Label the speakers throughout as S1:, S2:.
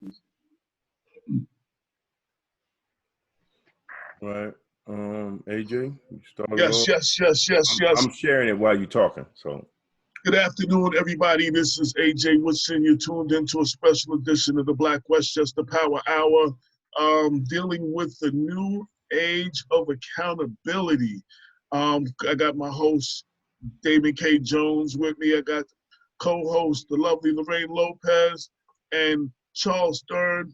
S1: All right. AJ, you started
S2: Yes,
S1: off.
S2: yes.
S1: I'm sharing it while you're talking. So
S2: Good afternoon, everybody. This is AJ Woodson. You're tuned into a special edition of the Black Westchester Power Hour, dealing with the new age of accountability. I got my host, Damon K. Jones, with me. I got co-host, the lovely Lorraine Lopez, and Charles Stern,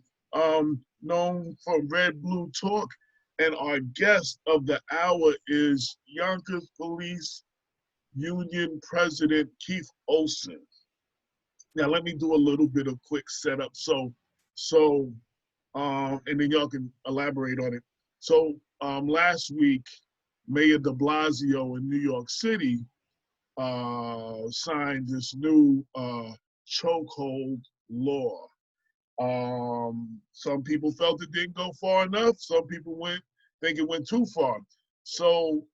S2: known from RedBlueTalk. And our guest of the hour is Yonkers Police Union President Keith Olson. Now, let me do a little bit of quick setup. And then y'all can elaborate on it. So, last week, Mayor de Blasio in New York City signed this new chokehold law. Some people felt it didn't go far enough. Some people think it went too far. So,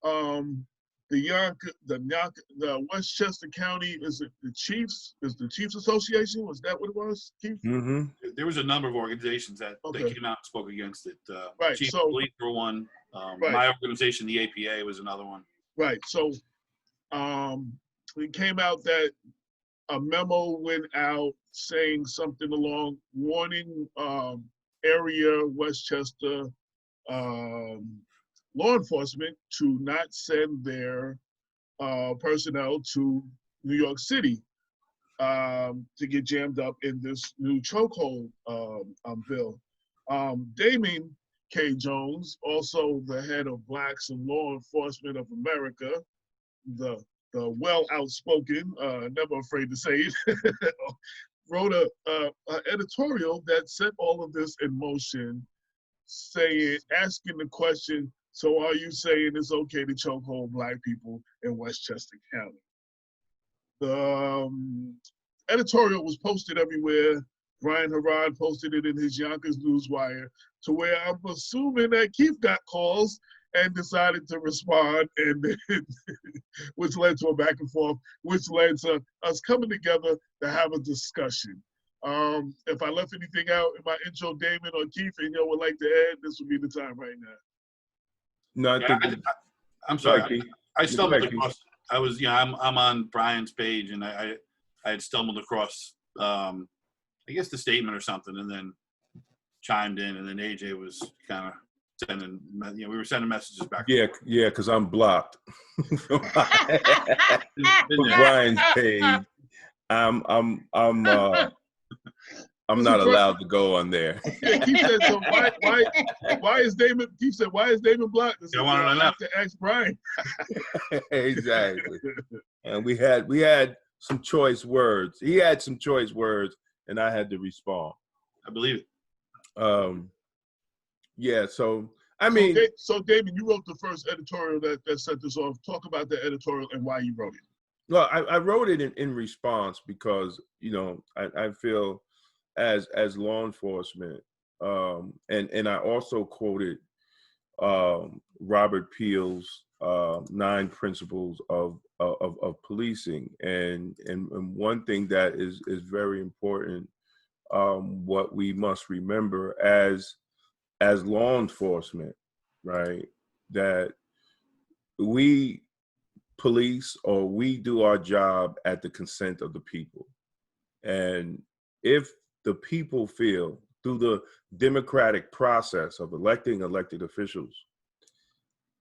S2: the Westchester County, is it the Chiefs? Is the Chiefs Association? Was that what it was, Keith?
S1: mm-hmm.
S3: There was a number of organizations that came out and spoke against it.
S2: Right.
S3: Chiefs
S2: So,
S3: Police were one.
S2: right.
S3: My organization, the APA, was another one.
S2: Right. So, it came out that a memo went out saying something along warning area Westchester law enforcement to not send their personnel to New York City to get jammed up in this new chokehold bill. Damon K. Jones, also the head of Blacks in Law Enforcement of America, the well outspoken, never afraid to say it, wrote a editorial that set all of this in motion, asking the question, so are you saying it's okay to chokehold Black people in Westchester County? The editorial was posted everywhere. Brian Harrod posted it in his Yonkers Newswire, to where I'm assuming that Keith got calls and decided to respond, and which led to a back and forth, which led to us coming together to have a discussion. If I left anything out in my intro, Damon or Keith, and y'all would like to add, this would be the time right now.
S1: No, I think
S3: I'm sorry. I stumbled across. I'm on Brian's page, and I had stumbled across, I guess, the statement or something, and then chimed in, and then AJ was kind of sending, we were sending messages back.
S1: Yeah, because I'm blocked from Brian's page. I'm not allowed to go on there.
S2: Yeah, Keith said, so why is Damon? Keith said, why is Damon blocked? I have to ask Brian.
S1: Exactly. And we had some choice words. He had some choice words, and I had to respond.
S3: I believe
S1: it. Yeah. So I mean,
S2: so Damon, you wrote the first editorial that set this off. Talk about the editorial and why you wrote it.
S1: Well, I wrote it in response because I feel as law enforcement, and I also quoted Robert Peel's 9 principles of policing, and one thing that is very important, what we must remember as law enforcement, right, that we police, or we do our job at the consent of the people. And if the people feel, through the democratic process of electing elected officials,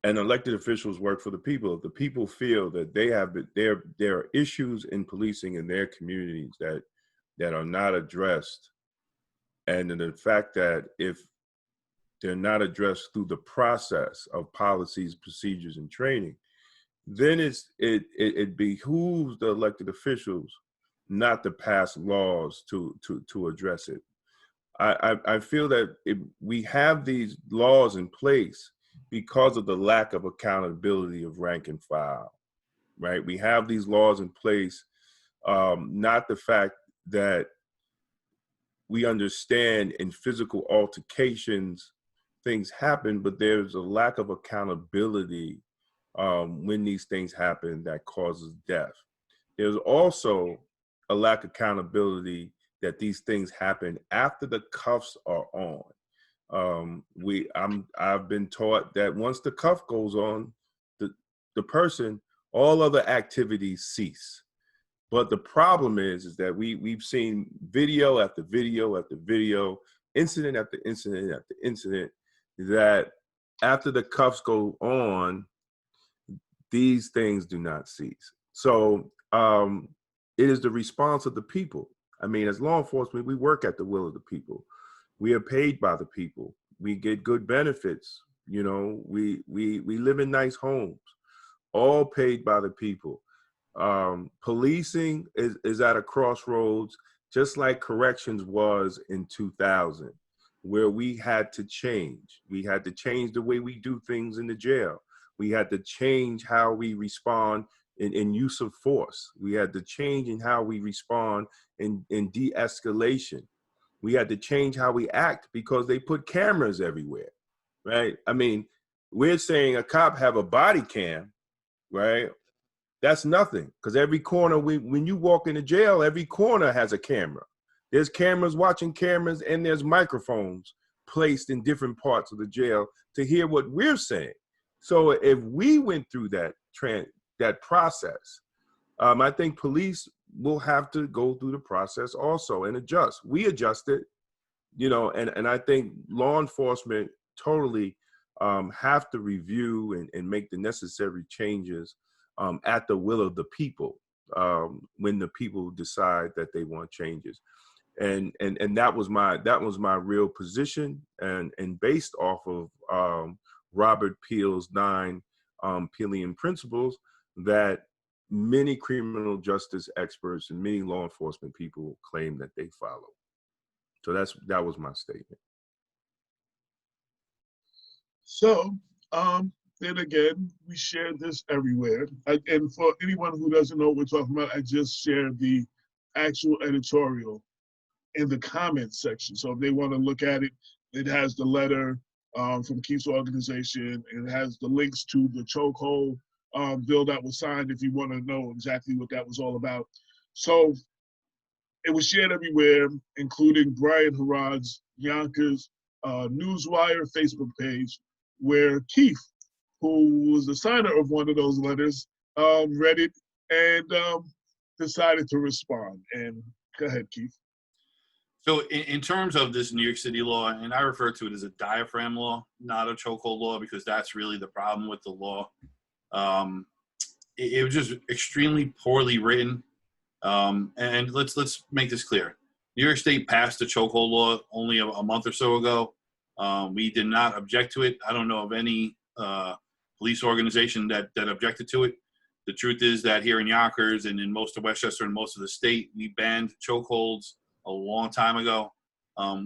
S1: and elected officials work for the people, if the people feel that there are issues in policing in their communities that are not addressed, and the fact that if they're not addressed through the process of policies, procedures, and training, then it behooves the elected officials not to pass laws to address it. I feel that we have these laws in place because of the lack of accountability of rank and file, right? We have these laws in place, not the fact that we understand in physical altercations things happen, but there's a lack of accountability when these things happen that causes death. There's also a lack of accountability that these things happen after the cuffs are on. I've been taught that once the cuff goes on, the person, all other activities cease. But the problem is that we've seen video after video after video, incident after incident after incident, that after the cuffs go on, these things do not cease. So it is the response of the people. I mean, as law enforcement, we work at the will of the people. We are paid by the people. We get good benefits. You know, we live in nice homes, all paid by the people. Policing is at a crossroads, just like corrections was in 2000, where we had to change. We had to change the way we do things in the jail. We had to change how we respond in use of force. We had to change in how we respond in de-escalation. We had to change how we act because they put cameras everywhere, right? I mean, we're saying a cop have a body cam, right? That's nothing, because every corner, when you walk into jail, every corner has a camera. There's cameras watching cameras, and there's microphones placed in different parts of the jail to hear what we're saying. So if we went through that process, I think police will have to go through the process also and adjust. We adjusted, you know, and I think law enforcement totally have to review and make the necessary changes at the will of the people when the people decide that they want changes. And that was my real position, and based off of Robert Peel's 9 Peelian principles that many criminal justice experts and many law enforcement people claim that they follow. So that was my statement.
S2: So, then again, we share this everywhere. And for anyone who doesn't know what we're talking about, I just shared the actual editorial in the comments section. So if they want to look at it, it has the letter from Keith's organization. It has the links to the chokehold bill that was signed if you want to know exactly what that was all about. So it was shared everywhere, including Brian Harrod's Yonkers Newswire Facebook page, where Keith, who was the signer of one of those letters, read it and decided to respond. And go ahead, Keith.
S3: So in terms of this New York City law, and I refer to it as a diaphragm law, not a chokehold law, because that's really the problem with the law. It was just extremely poorly written. And let's make this clear. New York State passed the chokehold law only a month or so ago. We did not object to it. I don't know of any police organization that objected to it. The truth is that here in Yonkers and in most of Westchester and most of the state, we banned chokeholds a long time ago.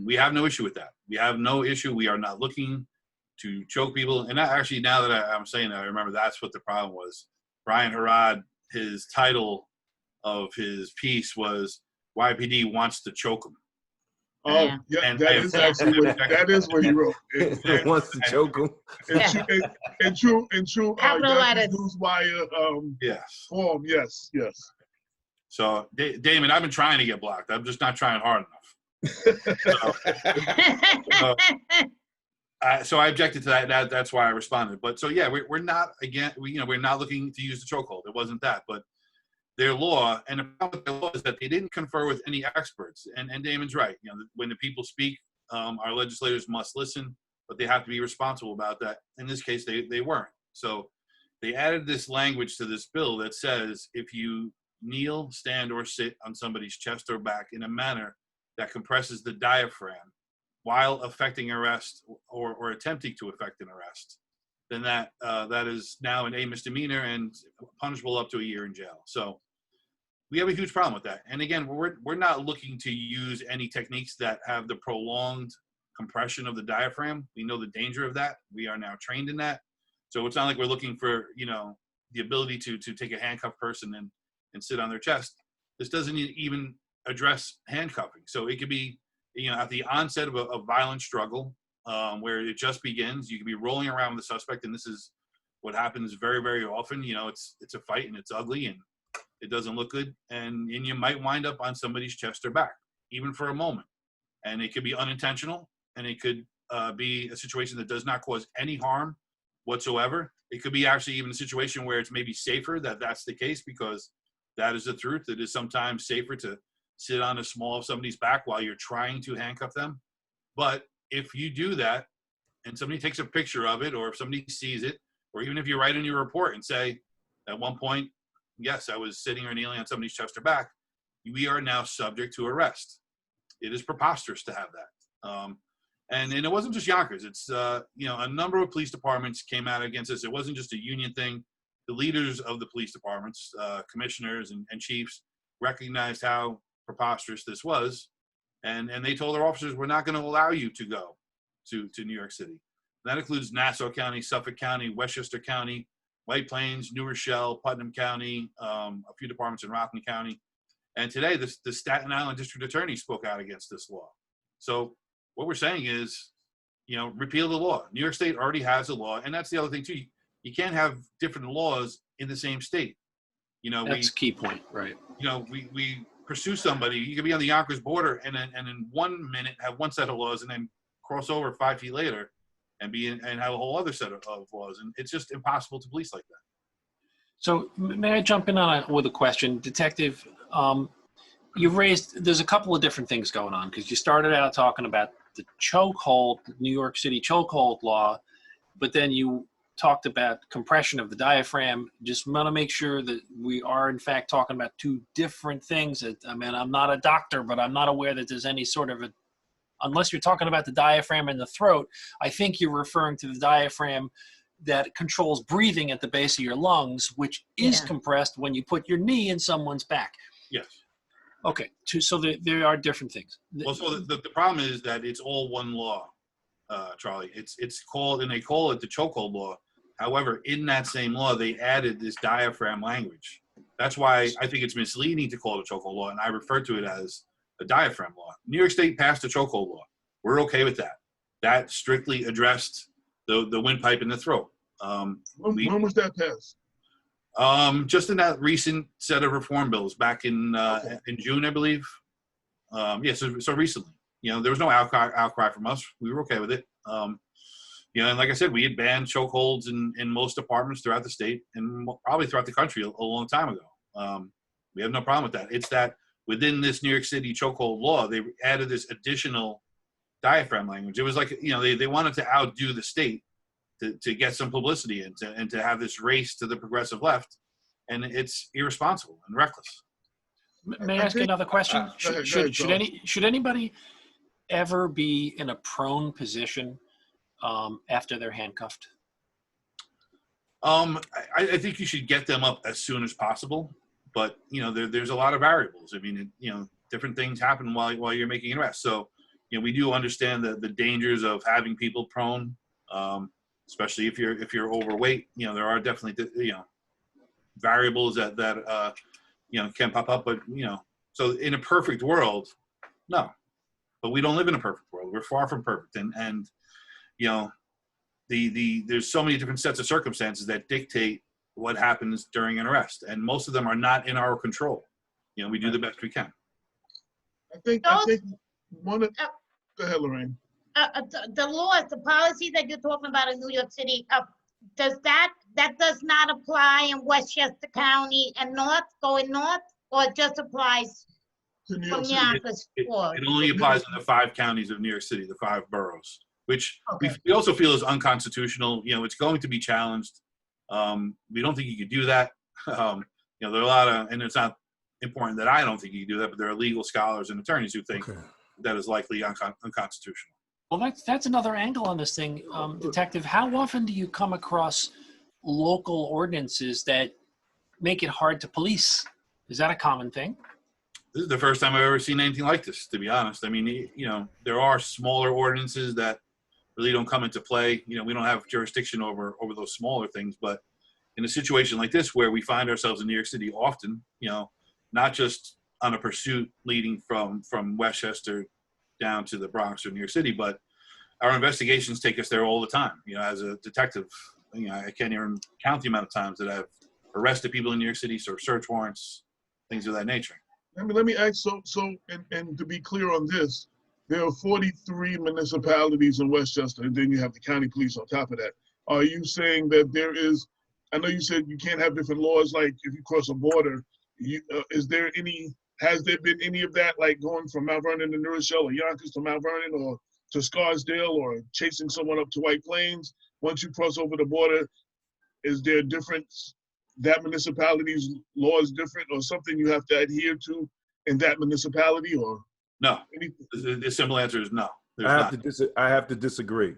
S3: We have no issue with that. We have no issue. We are not looking to choke people. And actually, now that I'm saying that, I remember that's what the problem was. Brian Harrod, his title of his piece was "YPD wants to choke him."
S2: Oh, yeah, and that is actually what he wrote.
S1: And wants to choke him.
S2: In true Newswire
S3: yes.
S2: form, yes.
S3: So, Damon, I've been trying to get blocked. I'm just not trying hard enough. So I objected to that. That's why I responded. But so yeah, we're not we're not looking to use the chokehold. It wasn't that, but their law, and the problem with their law is that they didn't confer with any experts. And Damon's right. You know, when the people speak, our legislators must listen, but they have to be responsible about that. In this case, they weren't. So they added this language to this bill that says if you kneel, stand, or sit on somebody's chest or back in a manner that compresses the diaphragm while effecting arrest or attempting to effect an arrest, then that is now a misdemeanor and punishable up to a year in jail. So we have a huge problem with that. And again, we're not looking to use any techniques that have the prolonged compression of the diaphragm. We know the danger of that. We are now trained in that. So it's not like we're looking for, the ability to take a handcuffed person and sit on their chest. This doesn't even address handcuffing. So it could be, at the onset of a violent struggle, where it just begins, you could be rolling around with the suspect, and this is what happens very, very often. It's a fight and it's ugly and it doesn't look good, and you might wind up on somebody's chest or back. even for a moment. And it could be unintentional, and it could be a situation that does not cause any harm whatsoever. It could be actually even a situation where it's maybe safer that that's the case, because that is the truth. It is sometimes safer to sit on the small of somebody's back while you're trying to handcuff them. But if you do that and somebody takes a picture of it, or if somebody sees it, or even if you write in your report and say, at one point, yes, I was sitting or kneeling on somebody's chest or back, we are now subject to arrest. It is preposterous to have that. And it wasn't just Yonkers. It's, a number of police departments came out against this. It wasn't just a union thing. The leaders of the police departments, commissioners and chiefs, recognized how preposterous this was. And they told their officers, we're not going to allow you to go to New York City. And that includes Nassau County, Suffolk County, Westchester County, White Plains, New Rochelle, Putnam County, a few departments in Rockland County. And today, the Staten Island District Attorney spoke out against this law. So what we're saying is, repeal the law. New York State already has a law, and that's the other thing too. You can't have different laws in the same state.
S4: That's a key point, right?
S3: We pursue somebody. You could be on the Yonkers border, and in 1 minute have one set of laws, and then cross over 5 feet later and have a whole other set of laws, and it's just impossible to police like that.
S4: So may I jump in with a question, Detective? There's a couple of different things going on, because you started out talking about the chokehold, New York City chokehold law, but then you talked about compression of the diaphragm. Just want to make sure that we are in fact talking about two different things. I mean, I'm not a doctor, but I'm not aware that there's any sort of unless you're talking about the diaphragm in the throat, I think you're referring to the diaphragm that controls breathing at the base of your lungs, which is compressed when you put your knee in someone's back.
S3: Yes.
S4: Okay, so there are different things.
S3: Well, so the problem is that it's all one law, Charlie. It's called, and they call it the chokehold law. However, in that same law, they added this diaphragm language. That's why I think it's misleading to call it a chokehold law, and I refer to it as a diaphragm law. New York State passed a chokehold law. We're okay with that. That strictly addressed the windpipe in the throat.
S2: When was that passed?
S3: Just in that recent set of reform bills back in June, I believe. So recently. There was no outcry from us. We were okay with it. And like I said, we had banned chokeholds in most departments throughout the state and probably throughout the country a long time ago. We have no problem with that. It's that within this New York City chokehold law, they added this additional diaphragm language. It was like, they wanted to outdo the state to get some publicity and to have this race to the progressive left. And it's irresponsible and reckless.
S4: May I ask you another question? Should anybody ever be in a prone position after they're handcuffed?
S3: I think you should get them up as soon as possible, but there's a lot of variables. I mean, different things happen while you're making an arrest. So, we do understand the dangers of having people prone, especially if you're overweight. There are definitely variables that can pop up, but so in a perfect world, no, but we don't live in a perfect world. We're far from perfect, and there's so many different sets of circumstances that dictate what happens during an arrest, and most of them are not in our control. We do the best we can.
S2: I think one of go ahead, Lorraine.
S5: The laws, the policy that you're talking about in New York City, that does not apply in Westchester County and going north, or it just applies
S2: To New
S5: from
S2: York City.
S5: Yonkers forward?
S3: It only applies in the 5 counties of New York City, the 5 boroughs, which
S5: Okay.
S3: we also feel is unconstitutional. It's going to be challenged. We don't think you could do that. There are a lot of, and it's not important that I don't think you can do that, but there are legal scholars and attorneys who think that is likely unconstitutional.
S4: Well, that's another angle on this thing, Detective. How often do you come across local ordinances that make it hard to police? Is that a common thing?
S3: This is the first time I've ever seen anything like this, to be honest. I mean, there are smaller ordinances that really don't come into play. We don't have jurisdiction over those smaller things, but in a situation like this where we find ourselves in New York City often, not just on a pursuit leading from Westchester down to the Bronx or New York City, but our investigations take us there all the time. As a detective, I can't even count the amount of times that I've arrested people in New York City, served search warrants, things of that nature.
S2: Let me ask, and to be clear on this, there are 43 municipalities in Westchester, and then you have the county police on top of that. Are you saying that there is, I know you said you can't have different laws, like if you cross a border, has there been any of that, like going from Mount Vernon to New Rochelle or Yonkers to Mount Vernon or to Scarsdale or chasing someone up to White Plains? Once you cross over the border, is there a difference? That municipality's law is different or something you have to adhere to in that municipality or?
S3: No,
S2: anything?
S3: the simple answer is no.
S1: I have to disagree.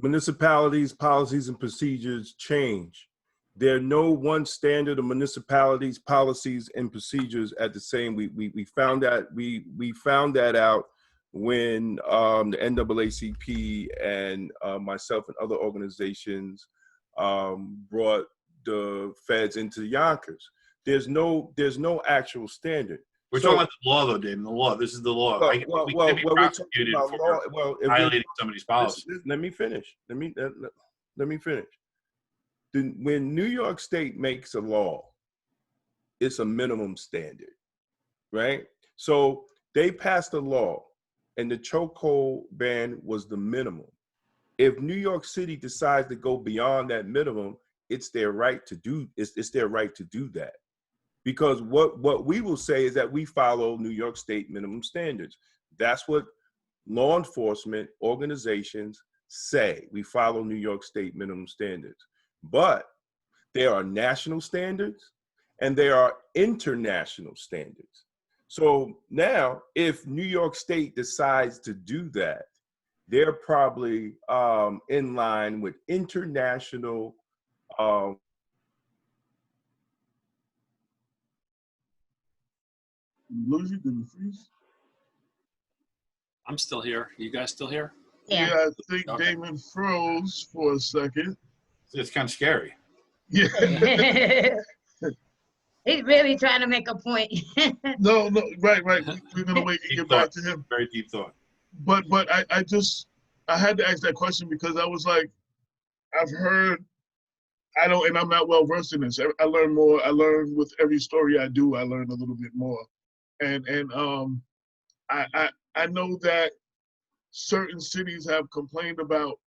S1: Municipalities' policies and procedures change. There are no one standard of municipalities' policies and procedures at the same. We found that out when the NAACP and myself and other organizations brought the feds into Yonkers. There's no actual standard.
S3: We're talking about the law, though, Damon. The law. This is the law. We can be prosecuted for violating somebody's policy.
S1: Let me finish. Let me finish. When New York State makes a law, it's a minimum standard, right? So they passed a law, and the chokehold ban was the minimum. If New York City decides to go beyond that minimum, it's their right to do. It's their right to do that. Because what we will say is that we follow New York State minimum standards. That's what law enforcement organizations say. We follow New York State minimum standards. But there are national standards and there are international standards. So now, if New York State decides to do that, they're probably in line with international
S2: Lose you? Did you freeze?
S4: I'm still here. You guys still here?
S2: Yeah, I think okay. Damon froze for a second.
S3: It's kind of scary.
S2: Yeah.
S5: He's really trying to make a point.
S2: No, right. We're gonna wait and get back to him.
S3: Very deep thought.
S2: But I had to ask that question because I was like, I've heard, and I'm not well versed in this. I learn more. I learn with every story I do. I learn a little bit more, and I know that certain cities have complained about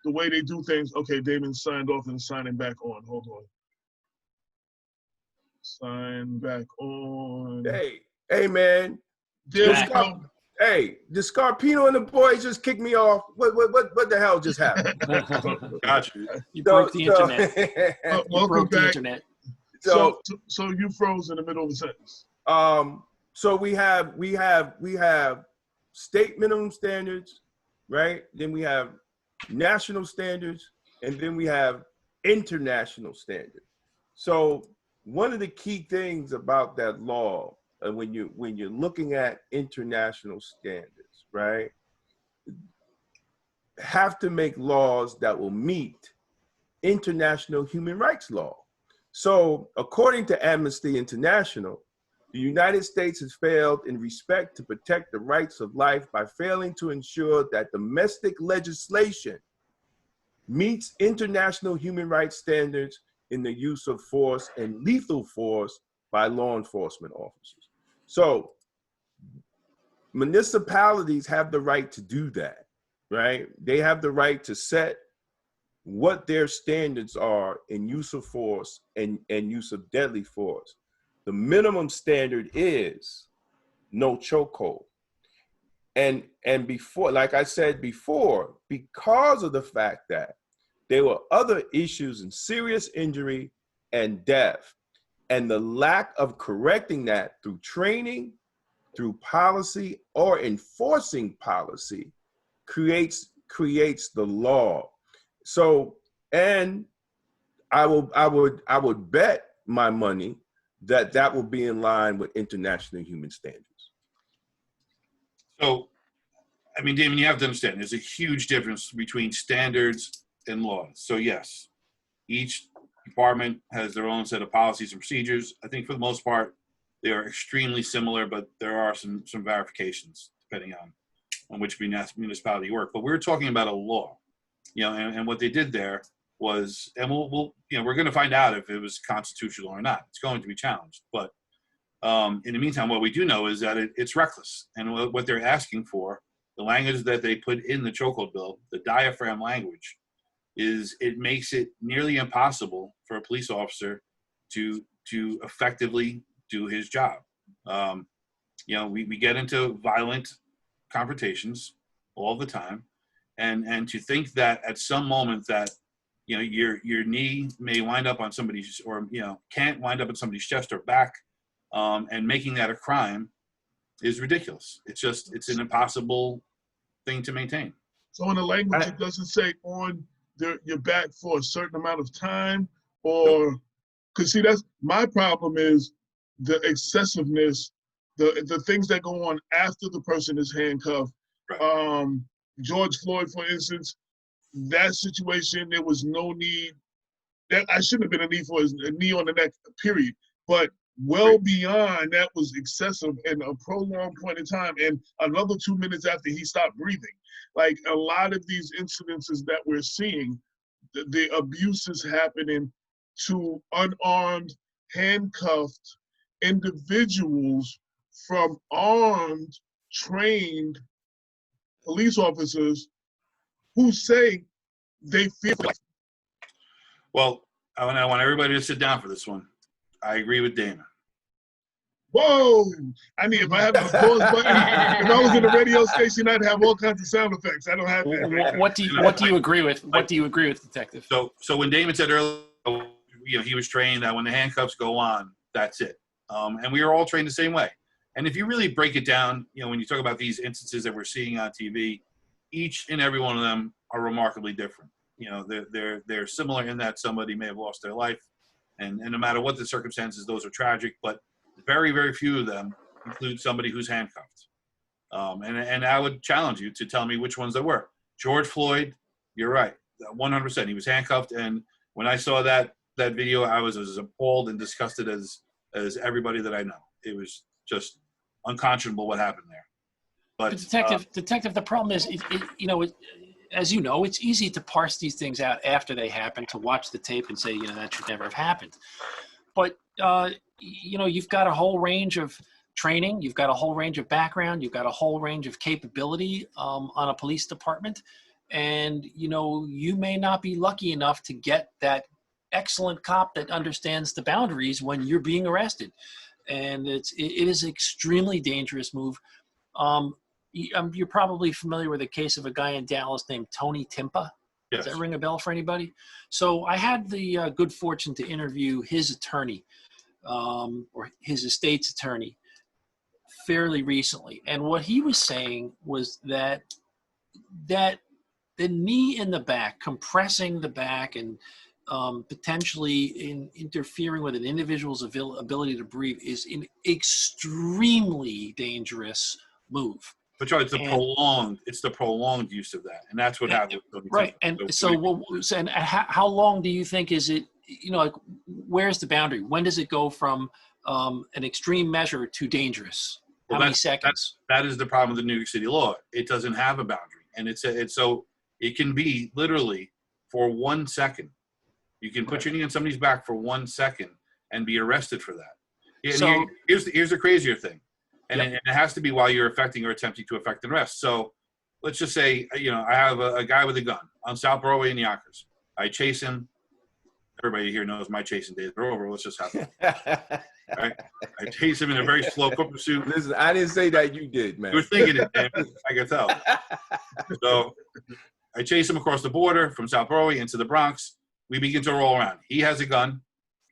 S2: the way they do things. Okay, Damon signed off and signing back on. Hold on. Sign back on.
S1: Hey, man. Hey, the Scarpino and the boys just kicked me off. What the hell just happened?
S3: Got you.
S4: You broke the internet.
S2: Welcome
S4: broke
S2: back.
S4: The internet.
S2: So you froze in the middle of the sentence.
S1: So we have state minimum standards, right? Then we have national standards, and then we have international standards. So one of the key things about that law, when you're looking at international standards, right, have to make laws that will meet international human rights law. So according to Amnesty International, the United States has failed in respect to protect the rights of life by failing to ensure that domestic legislation meets international human rights standards in the use of force and lethal force by law enforcement officers. So municipalities have the right to do that, right? They have the right to set what their standards are in use of force and use of deadly force. The minimum standard is no chokehold. And before, like I said before, because of the fact that there were other issues in serious injury and death, and the lack of correcting that through training, through policy, or enforcing policy creates the law. So, and I would bet my money that will be in line with international human standards.
S3: So, I mean, Damon, you have to understand, there's a huge difference between standards and laws. So yes, each department has their own set of policies and procedures. I think for the most part, they are extremely similar, but there are some verifications depending on which municipality you work. But we're talking about a law, and what they did there was, and we're going to find out if it was constitutional or not. It's going to be challenged, but In the meantime, what we do know is that it's reckless. And what they're asking for, the language that they put in the chokehold bill, the diaphragm language, it makes it nearly impossible for a police officer to effectively do his job. We get into violent confrontations all the time, and to think that at some moment that your knee may wind up on somebody's, or can't wind up on somebody's chest or back, and making that a crime is ridiculous. It's an impossible thing to maintain.
S2: So in the language, it doesn't say on your back for a certain amount of time, or because see, that's my problem is the excessiveness, the things that go on after the person is handcuffed. Right. George Floyd, for instance, that situation, there was no need. That I shouldn't have been a need for a knee on the neck, period. But well beyond that was excessive and a prolonged point in time, and another 2 minutes after he stopped breathing. Like a lot of these incidences that we're seeing, the abuse is happening to unarmed, handcuffed individuals from armed, trained police officers who say they feel.
S3: Well, I want everybody to sit down for this one. I agree with Damon.
S2: Whoa! If I had the pause button, if I was in a radio station, I'd have all kinds of sound effects. I don't have that.
S4: What do you agree with? What do you agree with, Detective?
S3: So when Damon said earlier, he was trained that when the handcuffs go on, that's it. And we are all trained the same way. And if you really break it down, when you talk about these instances that we're seeing on TV, each and every one of them are remarkably different. They're similar in that somebody may have lost their life, and no matter what the circumstances, those are tragic. But very, very few of them include somebody who's handcuffed. And I would challenge you to tell me which ones there were. George Floyd, you're right, 100%. He was handcuffed, and when I saw that video, I was as appalled and disgusted as everybody that I know. It was just unconscionable what happened there. But
S4: detective, the problem is, as you know, it's easy to parse these things out after they happen, to watch the tape and say, that should never have happened. But you've got a whole range of training, you've got a whole range of background, you've got a whole range of capability on a police department, and you may not be lucky enough to get that excellent cop that understands the boundaries when you're being arrested, and it is an extremely dangerous move. You're probably familiar with a case of a guy in Dallas named Tony Timpa.
S3: Yes.
S4: Does that ring a bell for anybody? So I had the good fortune to interview his attorney, or his estate's attorney, fairly recently. And what he was saying was that the knee in the back, compressing the back and potentially interfering with an individual's ability to breathe, is an extremely dangerous move.
S3: But Charlie, it's the prolonged use of that, and that's what happened.
S4: Right, and and how long do you think is it? Where's the boundary? When does it go from an extreme measure to dangerous? How many seconds?
S3: That is the problem with the New York City law. It doesn't have a boundary, and so it can be literally for 1 second. You can put your knee on somebody's back for 1 second and be arrested for that. And here's the crazier thing. And it has to be while you're effecting or attempting to effect an arrest. So let's just say, I have a guy with a gun on South Broadway in Yonkers. I chase him. Everybody here knows my chasing days are over. Let's just have it. Right? I chase him in a very slow quick pursuit.
S1: Listen, I didn't say that, you did, man.
S3: You were thinking it, man. I can tell. So I chase him across the border from South Broadway into the Bronx. We begin to roll around. He has a gun,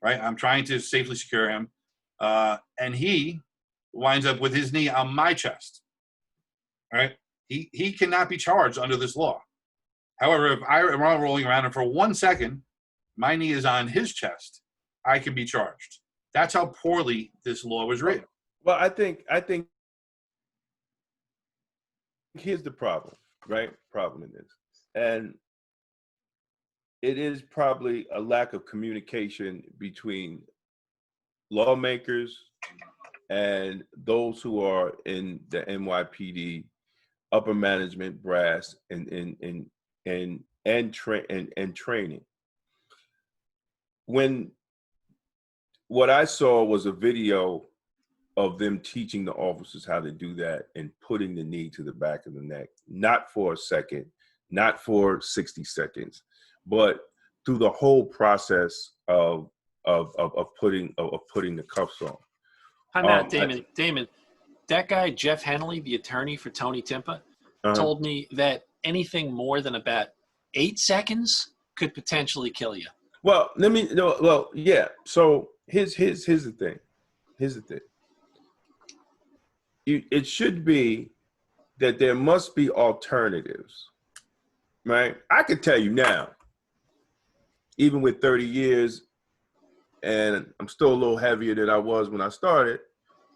S3: right? I'm trying to safely secure him. And he winds up with his knee on my chest, right? He cannot be charged under this law. However, if I'm rolling around and for 1 second, my knee is on his chest, I can be charged. That's how poorly this law was written.
S1: Well, I think here's the problem, right? Problem in this. And it is probably a lack of communication between lawmakers and those who are in the NYPD upper management brass and training. When what I saw was a video of them teaching the officers how to do that and putting the knee to the back of the neck, not for a second, not for 60 seconds, but through the whole process of putting the cuffs on.
S4: I'm not Damon. Damon, that guy Jeff Henley, the attorney for Tony Timpa, told me that anything more than about 8 seconds could potentially kill you.
S1: Well, yeah. So here's the thing. Here's the thing. It should be that there must be alternatives, right? I could tell you now, even with 30 years, and I'm still a little heavier than I was when I started,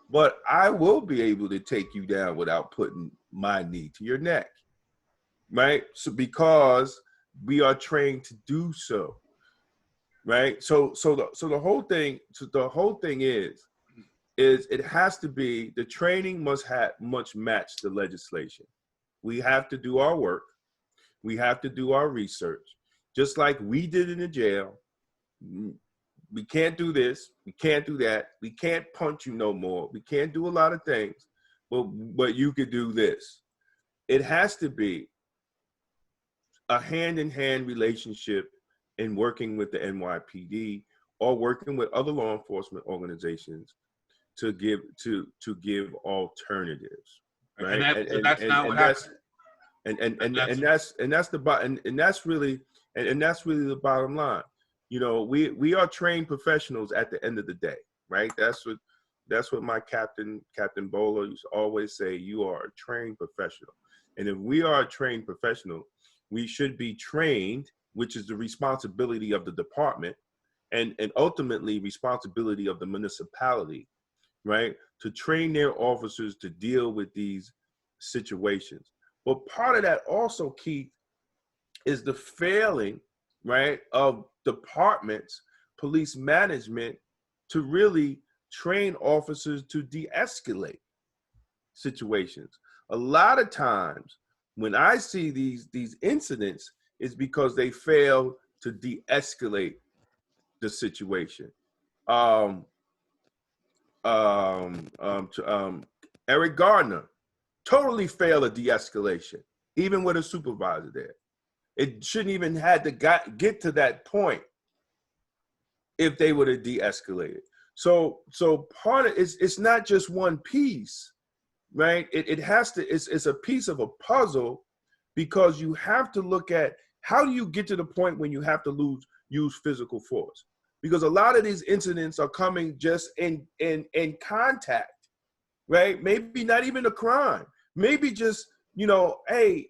S1: but I will be able to take you down without putting my knee to your neck, right? So because we are trained to do so, right? So the whole thing is it has to be, the training must match the legislation. We have to do our work. We have to do our research, just like we did in the jail. We can't do this. We can't do that. We can't punch you no more. We can't do a lot of things, but you could do this. It has to be a hand-in-hand relationship in working with the NYPD or working with other law enforcement organizations to give alternatives, right?
S3: And that's not what happened.
S1: And that's really the bottom line. You know, we are trained professionals at the end of the day, right? That's what my Captain Bowler used to always say. You are a trained professional, and if we are a trained professional, we should be trained, which is the responsibility of the department, and ultimately responsibility of the municipality, right? To train their officers to deal with these situations. But part of that also, Keith, is the failing, right, of departments, police management, to really train officers to de-escalate situations. A lot of times when I see these incidents, it's because they fail to de-escalate the situation. Eric Gardner totally failed a de-escalation, even with a supervisor there. It shouldn't even had to get to that point if they would have de-escalated. So part of it's not just one piece, right? It has to, it's a piece of a puzzle, because you have to look at how do you get to the point when you have to use physical force? Because a lot of these incidents are coming just in contact, right? Maybe not even a crime. Maybe just, hey,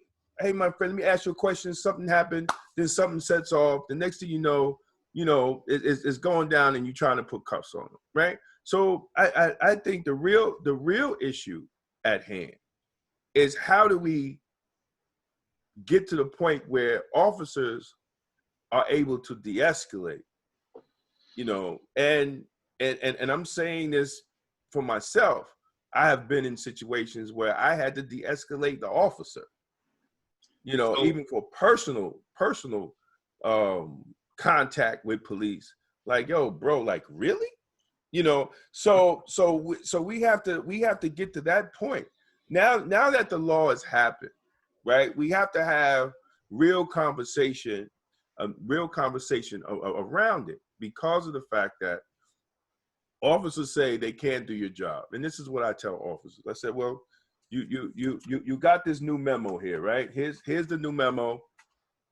S1: my friend, let me ask you a question. Something happened, then something sets off. The next thing you know, it's going down and you're trying to put cuffs on them, right? So I think the real issue at hand is how do we get to the point where officers are able to de-escalate, and I'm saying this for myself. I have been in situations where I had to de-escalate the officer, even for personal contact with police. Like, yo, bro, like, really? So we have to get to that point. Now that the law has happened, right? We have to have real conversation around it, because of the fact that officers say they can't do your job. And this is what I tell officers. I said, well, you got this new memo here, right? Here's the new memo,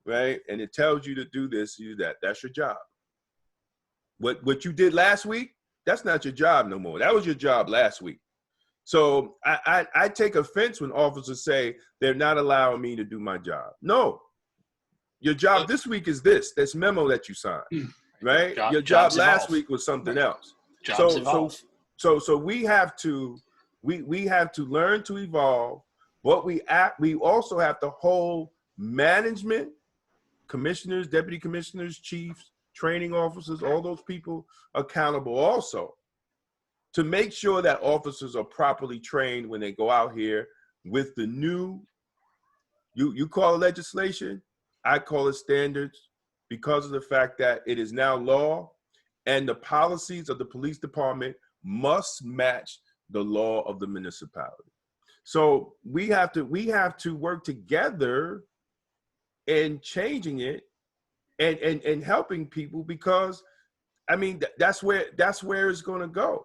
S1: right? And it tells you to do this, you do that. That's your job. What you did last week, that's not your job no more. That was your job last week. So I take offense when officers say they're not allowing me to do my job. No, your job this week is this memo that you signed, right? Your job last week was something else. So we have to learn to evolve. But we also have to hold management, commissioners, deputy commissioners, chiefs, training officers, all those people accountable also, to make sure that officers are properly trained when they go out here with the new, you call it legislation, I call it standards, because of the fact that it is now law, and the policies of the police department must match the law of the municipality. So we have to work together in changing it and helping people, because I mean that's where it's going to go.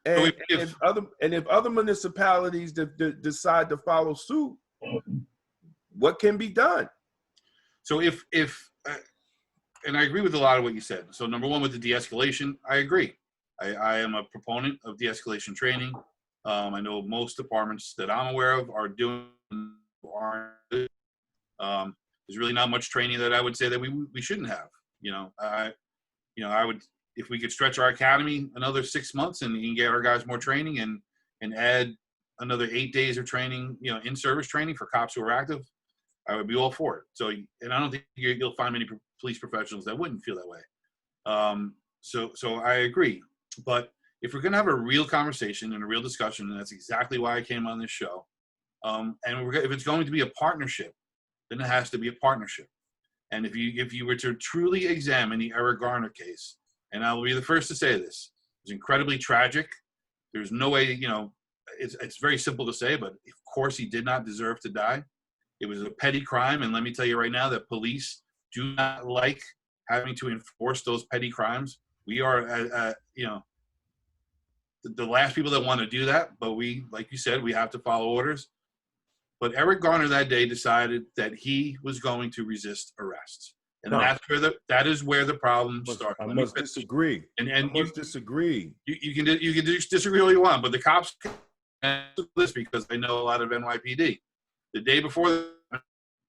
S1: And if other municipalities decide to follow suit, what can be done?
S3: So if and I agree with a lot of what you said. So number one, with the de-escalation, I agree. I am a proponent of de-escalation training. I know most departments that I'm aware of are doing. There's really not much training that I would say that we shouldn't have. I would, if we could stretch our academy another 6 months and get our guys more training and add another 8 days of training, in-service training for cops who are active, I would be all for it. So, and I don't think you'll find many police professionals that wouldn't feel that way. So I agree. But if we're going to have a real conversation and a real discussion, and that's exactly why I came on this show, and if it's going to be a partnership, then it has to be a partnership. And if you were to truly examine the Eric Garner case, and I will be the first to say this, it's incredibly tragic. There's no way, it's very simple to say, but of course he did not deserve to die. It was a petty crime, and let me tell you right now that police do not like having to enforce those petty crimes. We are, the last people that want to do that, but we, like you said, we have to follow orders. But Eric Garner that day decided that he was going to resist arrest. And that is where the problem started.
S1: I must disagree.
S3: And
S1: you disagree.
S3: You can disagree all you want, but the cops this because they know a lot of NYPD. The day before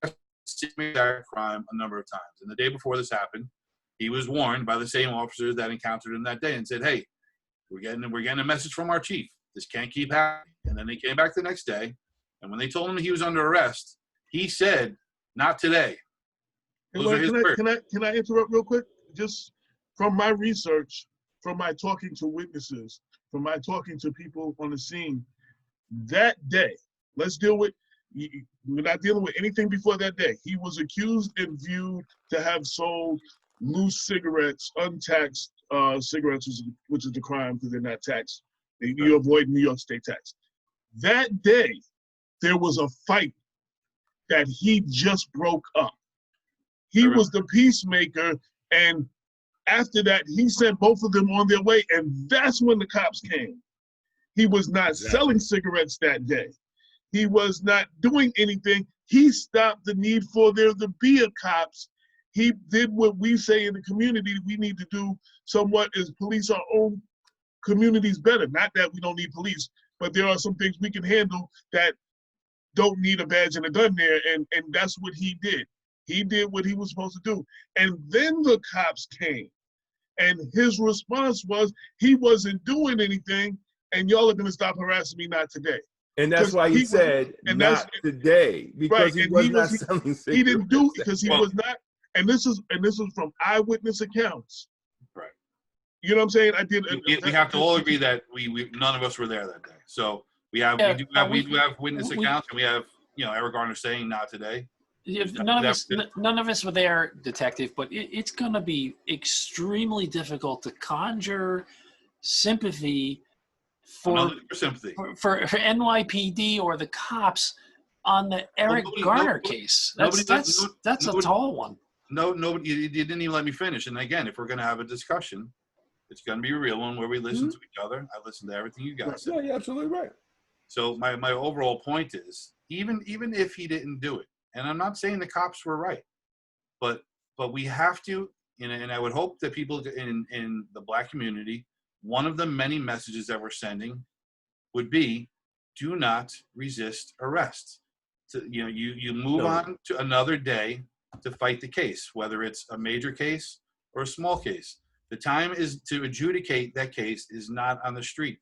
S3: that crime a number of times, and the day before this happened, he was warned by the same officers that encountered him that day and said, "Hey, we're getting a message from our chief. This can't keep happening." And then they came back the next day, and when they told him he was under arrest, he said, "Not today."
S2: Can I interrupt real quick? Just from my research, from my talking to witnesses, from my talking to people on the scene, that day, let's deal with, we're not dealing with anything before that day. He was accused and viewed to have sold loose cigarettes, untaxed cigarettes, which is the crime because they're not taxed. You avoid New York state tax. That day, there was a fight that he just broke up. He was the peacemaker, and after that, he sent both of them on their way, and that's when the cops came. He was not selling cigarettes that day. He was not doing anything. He stopped the need for there to be a cops. He did what we say in the community we need to do somewhat, is police our own communities better. Not that we don't need police, but there are some things we can handle that don't need a badge and a gun there, and that's what he did. He did what he was supposed to do. And then the cops came. And his response was, he wasn't doing anything, and y'all are going to stop harassing me, not today.
S1: And that's why he said, not today, because he was not selling cigarettes.
S2: He didn't do it because he was not. And this is from eyewitness accounts.
S3: Right.
S2: You know what I'm saying? I did.
S3: We have to all agree that we none of us were there that day. So we do have witness accounts, and we have Eric Garner saying not today.
S4: None of us were there, Detective, but it's going to be extremely difficult to conjure sympathy for NYPD or the cops on the Eric Garner case. That's a tall one.
S3: Nobody. You didn't even let me finish. And again, if we're going to have a discussion, it's going to be a real one where we listen to each other. I listen to everything you guys say.
S1: Yeah, you're absolutely right.
S3: So my overall point is, even if he didn't do it, and I'm not saying the cops were right, but we have to, and I would hope that people in the Black community, one of the many messages that we're sending would be, do not resist arrest. You move on to another day to fight the case, whether it's a major case or a small case. The time is to adjudicate that case is not on the street.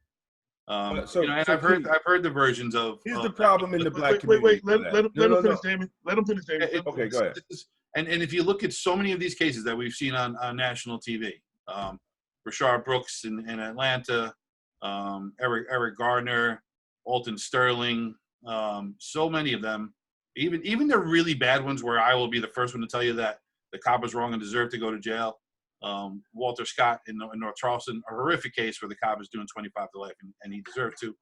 S3: I've heard the versions of.
S1: Here's the problem in the Black community.
S2: Wait, let him finish, Damon. Let him finish, Damon.
S1: Okay, go ahead.
S3: And if you look at so many of these cases that we've seen on national TV, Rashard Brooks in Atlanta, Eric Garner, Alton Sterling, so many of them, even the really bad ones where I will be the first one to tell you that the cop was wrong and deserved to go to jail. Walter Scott in North Charleston, a horrific case where the cop is doing 25 to life and he deserved to.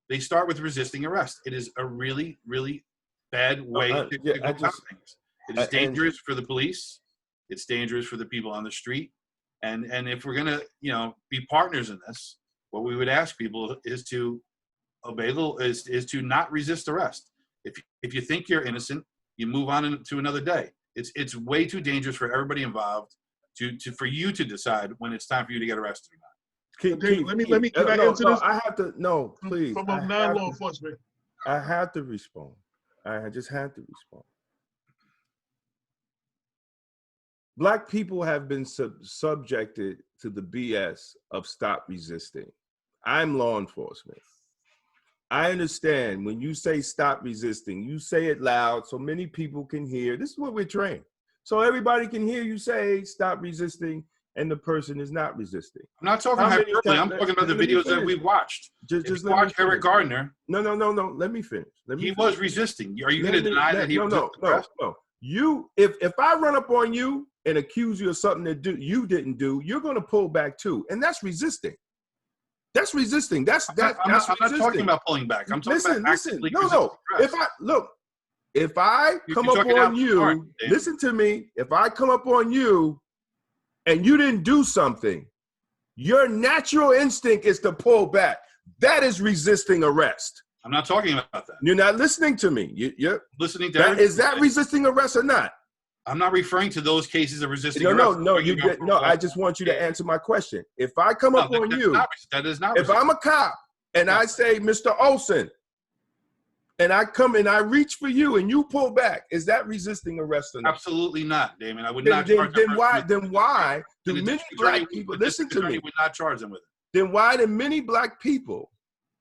S3: They start with resisting arrest. It is a really, really bad way to go about things. It is dangerous for the police. It's dangerous for the people on the street. And if we're gonna, be partners in this, what we would ask people is to obey is to not resist arrest. If you think you're innocent, you move on to another day. It's way too dangerous for everybody involved for you to decide when it's time for you to get arrested or not.
S2: Let me. Can I answer this?
S1: I have to. No, please.
S2: From a non-law enforcement.
S1: I have to respond. I just have to respond. Black people have been subjected to the BS of stop resisting. I'm law enforcement. I understand when you say stop resisting, you say it loud so many people can hear. This is what we're trained. So everybody can hear you say stop resisting and the person is not resisting.
S3: I'm not talking hyperbole. I'm talking about the videos that we've watched. Just watch Eric Gardner.
S1: No. Let me finish.
S3: He was resisting. Are you going to deny that he was
S1: No. If I run up on you and accuse you of something that you didn't do, you're going to pull back too, and that's resisting. That's resisting. I'm not
S3: talking about pulling back. I'm talking about actively resisting.
S1: If I come up on you, listen to me. If I come up on you and you didn't do something, your natural instinct is to pull back. That is resisting arrest.
S3: I'm not talking about that.
S1: You're not listening to me. You're
S3: listening to
S1: is that resisting arrest or not?
S3: I'm not referring to those cases of resisting arrest.
S1: No, I just want you to answer my question. If I come up on you,
S3: that is not.
S1: If I'm a cop and I say, Mr. Olson, and I come and I reach for you and you pull back, is that resisting arrest or not?
S3: Absolutely not, Damon. I would not charge them.
S1: Then why do many black people listen to me?
S3: Would not charge them with it.
S1: Then why do many black people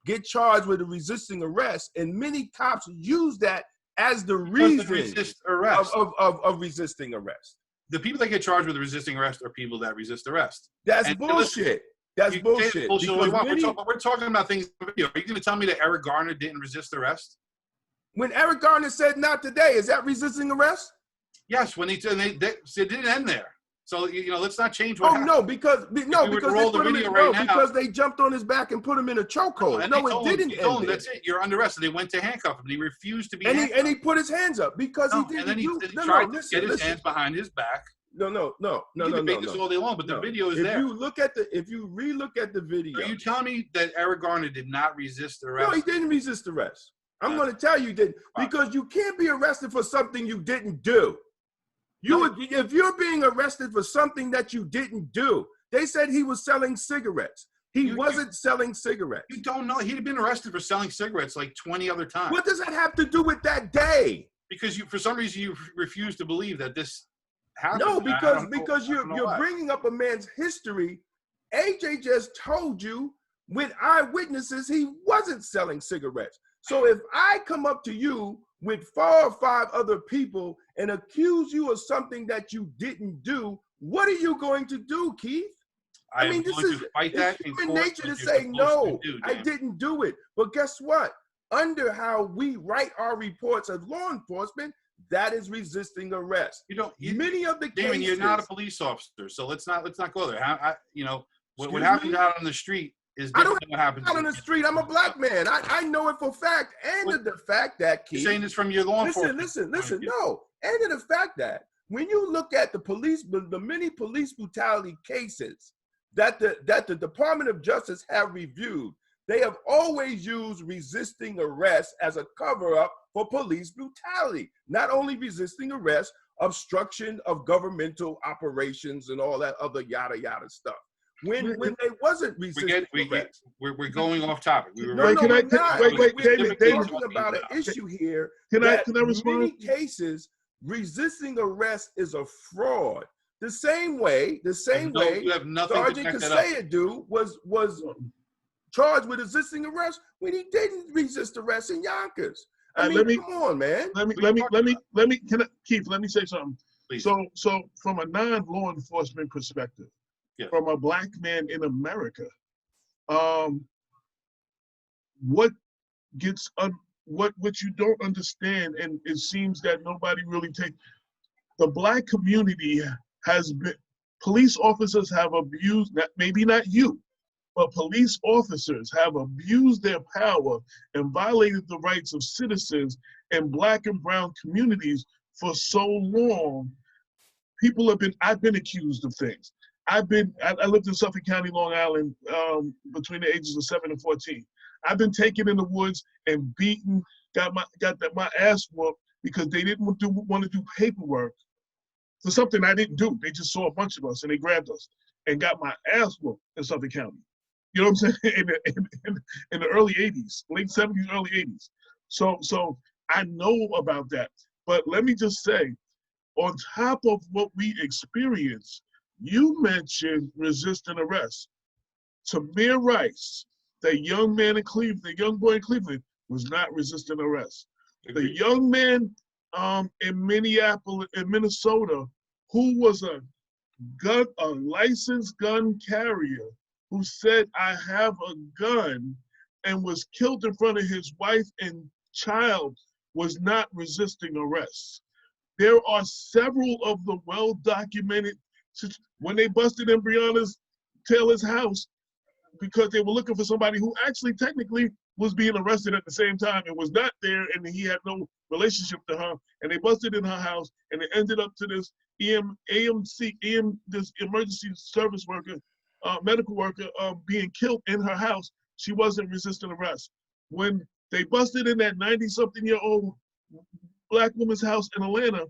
S1: get charged with a resisting arrest, and many cops use that as the reason of resisting arrest?
S3: The people that get charged with resisting arrest are people that resist arrest.
S1: That's bullshit. That's bullshit.
S3: We're talking about things in the video. Are you going to tell me that Eric Garner didn't resist arrest?
S1: When Eric Garner said not today, is that resisting arrest?
S3: Yes, when it didn't end there. So let's not change what happened.
S1: Because they jumped on his back and put him in a chokehold. It didn't end there.
S3: That's it. You're under arrest. And they went to handcuff him. He refused to be handcuffed.
S1: And he put his hands up because he didn't.
S3: And then he tried to get his hands behind his back.
S1: No.
S3: You can debate this all day long, but the video is there.
S1: If you re-look at the video.
S3: Are you telling me that Eric Garner did not resist arrest?
S1: No, he didn't resist arrest. I'm going to tell you that because you can't be arrested for something you didn't do. If you're being arrested for something that you didn't do, they said he was selling cigarettes. He wasn't selling cigarettes.
S3: You don't know. He'd been arrested for selling cigarettes like 20 other times.
S1: What does that have to do with that day?
S3: Because for some reason you refuse to believe that this happened.
S1: No, because you're bringing up a man's history. AJ just told you with eyewitnesses he wasn't selling cigarettes. So if I come up to you with 4 or 5 other people and accuse you of something that you didn't do, what are you going to do, Keith?
S3: This is
S1: human nature to say, no, I didn't do it. But guess what? Under how we write our reports as law enforcement, that is resisting arrest. Many of the
S3: Damon,
S1: cases,
S3: you're not a police officer, so let's not go there. What happens out on the street is different than what happens
S1: out on the street. I'm a black man. I know it for fact. And the fact that, Keith,
S3: you're saying this from your law enforcement.
S1: Listen. No. And the fact that when you look at the many police brutality cases that the Department of Justice have reviewed, they have always used resisting arrest as a cover-up for police brutality. Not only resisting arrest, obstruction of governmental operations and all that other yada yada stuff. When they wasn't resisting arrest.
S3: We're going off topic.
S1: Wait, David, we're talking about an issue here.
S2: Can I respond?
S1: In many cases, resisting arrest is a fraud. The same way Sergeant Kaseyadu was charged with resisting arrest when he didn't resist arrest in Yonkers. Come on, man.
S2: Keith, let me say something.
S3: Please.
S2: So from a non-law enforcement perspective, from a black man in America, what you don't understand, and it seems that nobody really takes, the black community has been, police officers have abused, maybe not you, but police officers have abused their power and violated the rights of citizens in Black and brown communities for so long. I've been accused of things. I lived in Suffolk County, Long Island, between the ages of 7 and 14. I've been taken in the woods and beaten, got my ass whooped because they didn't want to do paperwork for something I didn't do. They just saw a bunch of us and they grabbed us and got my ass whooped in Suffolk County. You know what I'm saying? In the early 80s, late 70s, early 80s. So I know about that. But let me just say, on top of what we experience, you mentioned resisting arrest. Tamir Rice, the young man in Cleveland, the young boy in Cleveland, was not resisting arrest. The young man in Minnesota, who was a licensed gun carrier, who said, "I have a gun," and was killed in front of his wife and child, was not resisting arrest. There are several of the well-documented, when they busted in Breonna Taylor's house, because they were looking for somebody who actually technically was being arrested at the same time and was not there, and he had no relationship to her, and they busted in her house, and it ended up to this this emergency service worker, medical worker, being killed in her house. She wasn't resisting arrest. When they busted in that 90-something-year-old Black woman's house in Atlanta,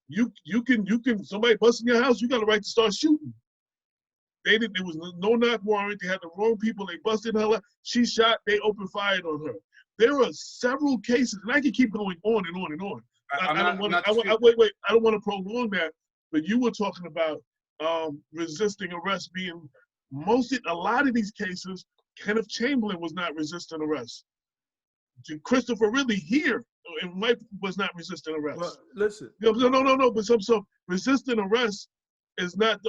S2: you can somebody bust in your house, you got a right to start shooting. There was no knock warrant. They had the wrong people. They busted her life. She shot. They opened fire on her. There are several cases, and I can keep going on and on and on. I don't want to prolong that, but you were talking about resisting arrest being a lot of these cases. Kenneth Chamberlain was not resisting arrest. Christopher Ridley here was not resisting arrest.
S1: Well, listen.
S2: No. But so resisting arrest is not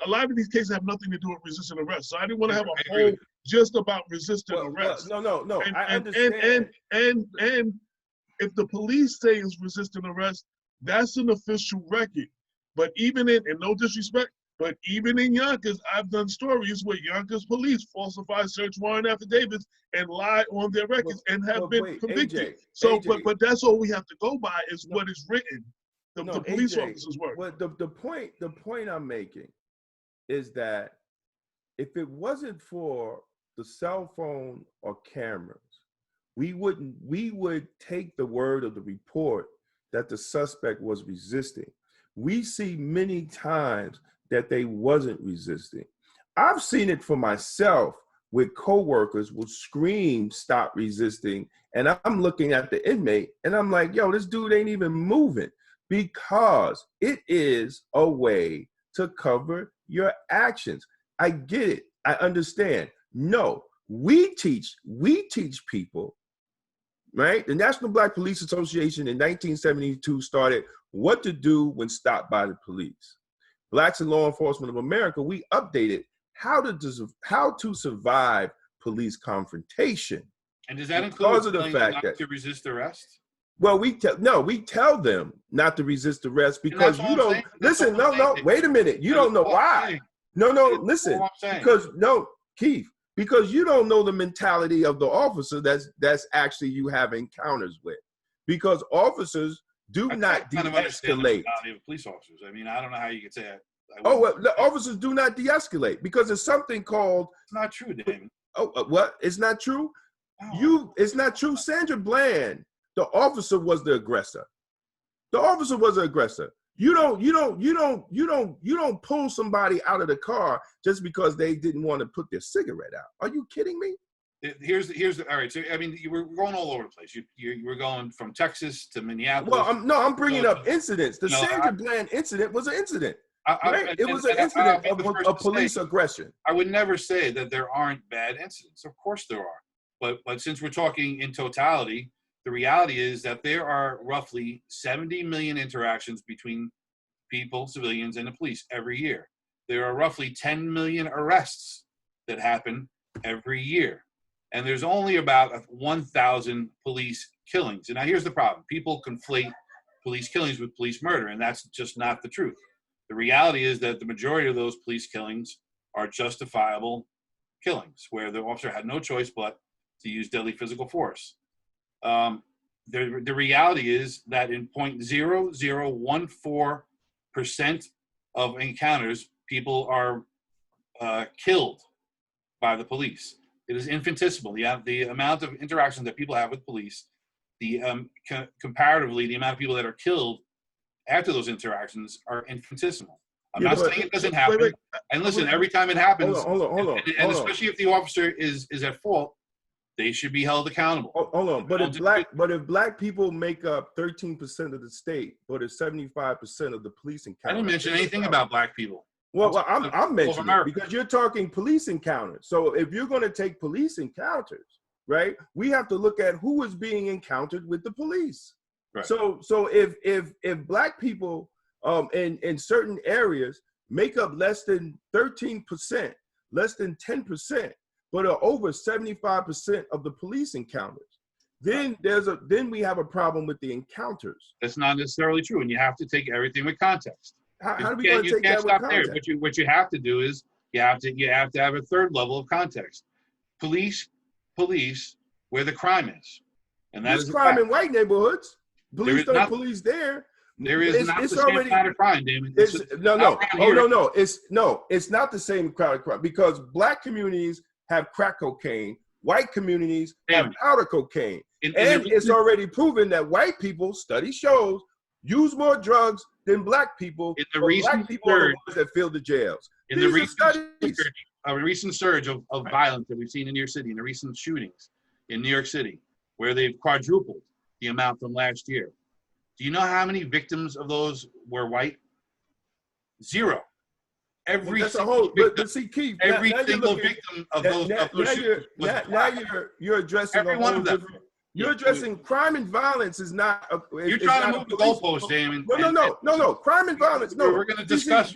S2: a lot of these cases have nothing to do with resisting arrest. So I didn't want to have a whole just about resisting arrest.
S1: No. I
S2: understand. And if the police say it's resisting arrest, that's an official record. But even and no disrespect, but even in Yonkers, I've done stories where Yonkers police falsify search warrant affidavits and lie on their records and have been convicted. AJ, but that's all we have to go by is what is written. The police officers' work.
S1: Well, the point I'm making is that if it wasn't for the cell phone or cameras, we would take the word of the report that the suspect was resisting. We see many times that they wasn't resisting. I've seen it for myself with coworkers will scream, "Stop resisting." And I'm looking at the inmate and I'm like, yo, this dude ain't even moving, because it is a way to cover your actions. I get it. I understand. No, we teach people, right? The National Black Police Association in 1972 started what to do when stopped by the police. Blacks in Law Enforcement of America, we updated how to survive police confrontation.
S3: And does that include the fact that to resist arrest?
S1: Well, we tell them not to resist arrest because you don't listen. No, wait a minute. You don't know why. No, listen. Because Keith, because you don't know the mentality of the officer that's actually you have encounters with. Because officers do not de-escalate.
S3: Police officers. I mean, I don't know how you could say that.
S1: The officers do not de-escalate because there's something called.
S3: It's not true, Damon.
S1: What? It's not true.
S3: No.
S1: It's not true. Sandra Bland, the officer, was the aggressor. The officer was the aggressor. You don't pull somebody out of the car just because they didn't want to put their cigarette out. Are you kidding me?
S3: Here's all right. So I mean, you were going all over the place. You were going from Texas to Minneapolis.
S1: Well, I'm bringing up incidents. The Sandra Bland incident was an incident. It was an incident of police aggression.
S3: I would never say that there aren't bad incidents. Of course there are. But since we're talking in totality, the reality is that there are roughly 70 million interactions between people, civilians, and the police every year. There are roughly 10 million arrests that happen every year. And there's only about 1,000 police killings. And now here's the problem. People conflate police killings with police murder, and that's just not the truth. The reality is that the majority of those police killings are justifiable killings where the officer had no choice but to use deadly physical force. The reality is that in 0.0014% of encounters, people are killed by the police. It is infinitesimal. The amount of interactions that people have with police, comparatively, the amount of people that are killed after those interactions are infinitesimal. I'm not saying it doesn't happen. And listen, every time it happens,
S1: hold on,
S3: and especially if the officer is at fault, they should be held accountable.
S1: Hold on, but if black people make up 13% of the state, but it's 75% of the police encounters.
S3: I didn't mention anything about black people.
S1: Well, I'm mentioning it because you're talking police encounters. So if you're going to take police encounters, right, we have to look at who is being encountered with the police.
S3: Right.
S1: So if black people in certain areas make up less than 13%, less than 10%, but are over 75% of the police encounters, then we have a problem with the encounters.
S3: That's not necessarily true, and you have to take everything with context.
S1: How are we going to take that with context?
S3: There. What you have to do is you have to have a third level of context. Police where the crime is, and that is
S1: crime in white neighborhoods. Police don't police there.
S3: There is not the same kind of crime, Damon.
S1: It's not the same kind of crime because black communities have crack cocaine, white communities have powder cocaine, and it's already proven that white people, study shows, use more drugs than black people.
S3: In the recent
S1: black people are the ones that fill the jails.
S3: In the recent surge of violence that we've seen in New York City, in the recent shootings in New York City, where they've quadrupled the amount from last year. Do you know how many victims of those were white? Zero. Every single victim of those shootings was black.
S1: You're addressing
S3: every one of them.
S1: You're addressing crime and violence is not.
S3: You're trying to move the goalpost, Damon.
S1: No. Crime and violence. No,
S3: we're going to discuss.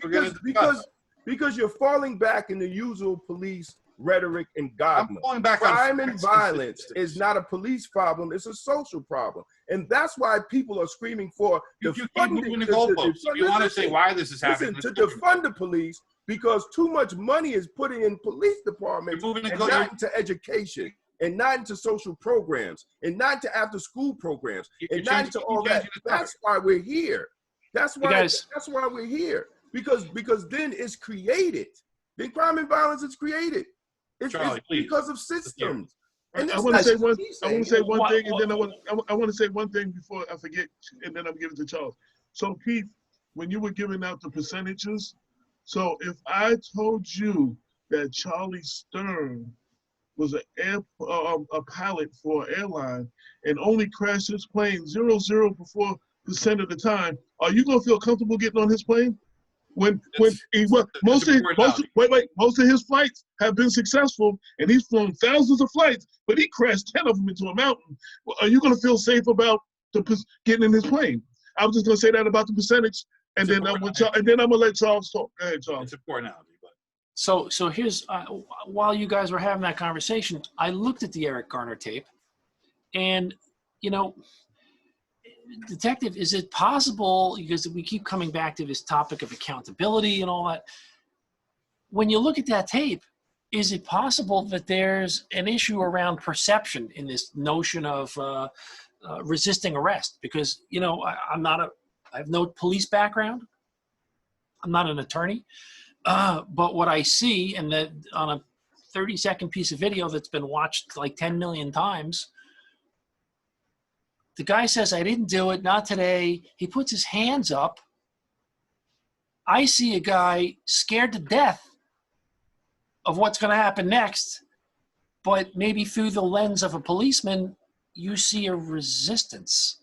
S1: Because you're falling back in the usual police rhetoric and dogma.
S3: Crime
S1: and violence is not a police problem; it's a social problem, and that's why people are screaming for
S3: you keep moving the goalposts. You want to say why this is happening?
S1: To defund the police because too much money is put in police departments and not into education. And not into social programs, and not into after-school programs, and not into all that. That's why we're here. That's why we're here. Because then it's created. Then crime and violence is created. It's because of systems. And
S2: I want to say one thing, and then I want to say one thing before I forget, and then I'm giving it to Charles. So Keith, when you were giving out the percentages, so if I told you that Charlie Stern was a pilot for an airline and only crashed his plane 0.04% of the time, are you gonna feel comfortable getting on his plane? Most of his flights have been successful, and he's flown thousands of flights, but he crashed 10 of them into a mountain. Are you gonna feel safe about getting in his plane? I was just gonna say that about the percentage, and then I'm gonna let Charles talk. Go ahead, Charles.
S3: It's a poor analogy.
S4: So here's, while you guys were having that conversation, I looked at the Eric Garner tape and, Detective, is it possible, because we keep coming back to this topic of accountability and all that, when you look at that tape, is it possible that there's an issue around perception in this notion of resisting arrest? Because, I have no police background. I'm not an attorney. But what I see, and that on a 30-second piece of video that's been watched like 10 million times, the guy says, I didn't do it, not today. He puts his hands up. I see a guy scared to death of what's going to happen next, but maybe through the lens of a policeman, you see a resistance.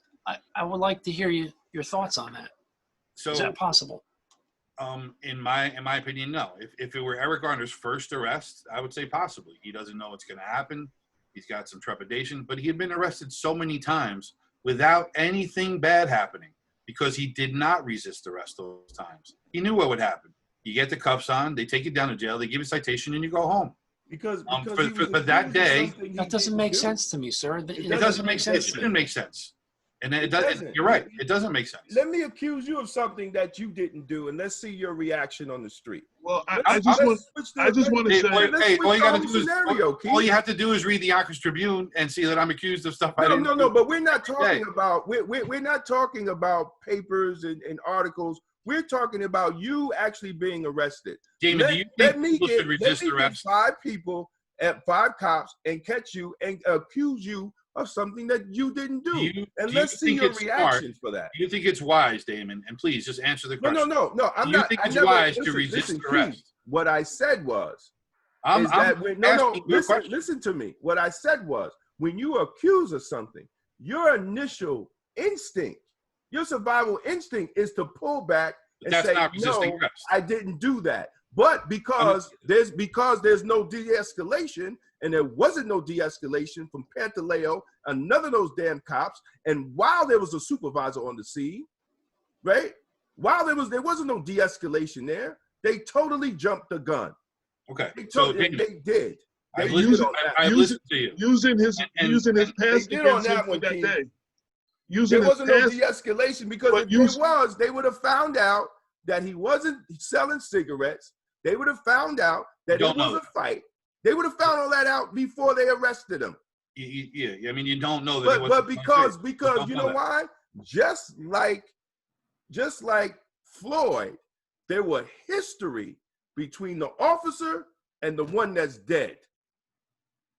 S4: I would like to hear your thoughts on that. Is that possible?
S3: In my opinion, no. If it were Eric Garner's first arrest, I would say possibly. He doesn't know what's going to happen. He's got some trepidation, but he had been arrested so many times without anything bad happening because he did not resist arrest those times. He knew what would happen. You get the cuffs on, they take you down to jail, they give you a citation, and you go home.
S1: Because
S3: that day,
S4: that doesn't make sense to me, sir.
S3: It doesn't make sense. It shouldn't make sense. And it doesn't. You're right. It doesn't make sense.
S1: Let me accuse you of something that you didn't do, and let's see your reaction on the street.
S2: Well, I just want to say,
S3: hey, all you got to do is all you have to do is read the Yonkers Tribune and see that I'm accused of stuff I didn't do.
S1: No. But we're not talking about we're not talking about papers and articles. We're talking about you actually being arrested.
S3: Damon, do you think people should resist arrest?
S1: 5 people at 5 cops and catch you and accuse you of something that you didn't do. Let's see your reaction for that.
S3: Do you think it's wise, Damon? And please just answer the question.
S1: No.
S3: Do you think it's wise to resist arrest?
S1: What I said was, listen to me. What I said was, when you accuse of something, your initial instinct, your survival instinct is to pull back and say, no, I didn't do that. But because there's no de-escalation, and there wasn't no de-escalation from Pantaleo, another of those damn cops, and while there was a supervisor on the scene, right? While there wasn't no de-escalation there, they totally jumped the gun.
S3: Okay,
S1: they did.
S3: I've listened to you.
S2: Using his past against him for that day.
S1: There wasn't no de-escalation, because if there was, they would have found out that he wasn't selling cigarettes. They would have found out that it was a fight. They would have found all that out before they arrested him.
S3: Yeah. I mean, you don't know that.
S1: But because you know why? Just like Floyd, there was history between the officer and the one that's dead.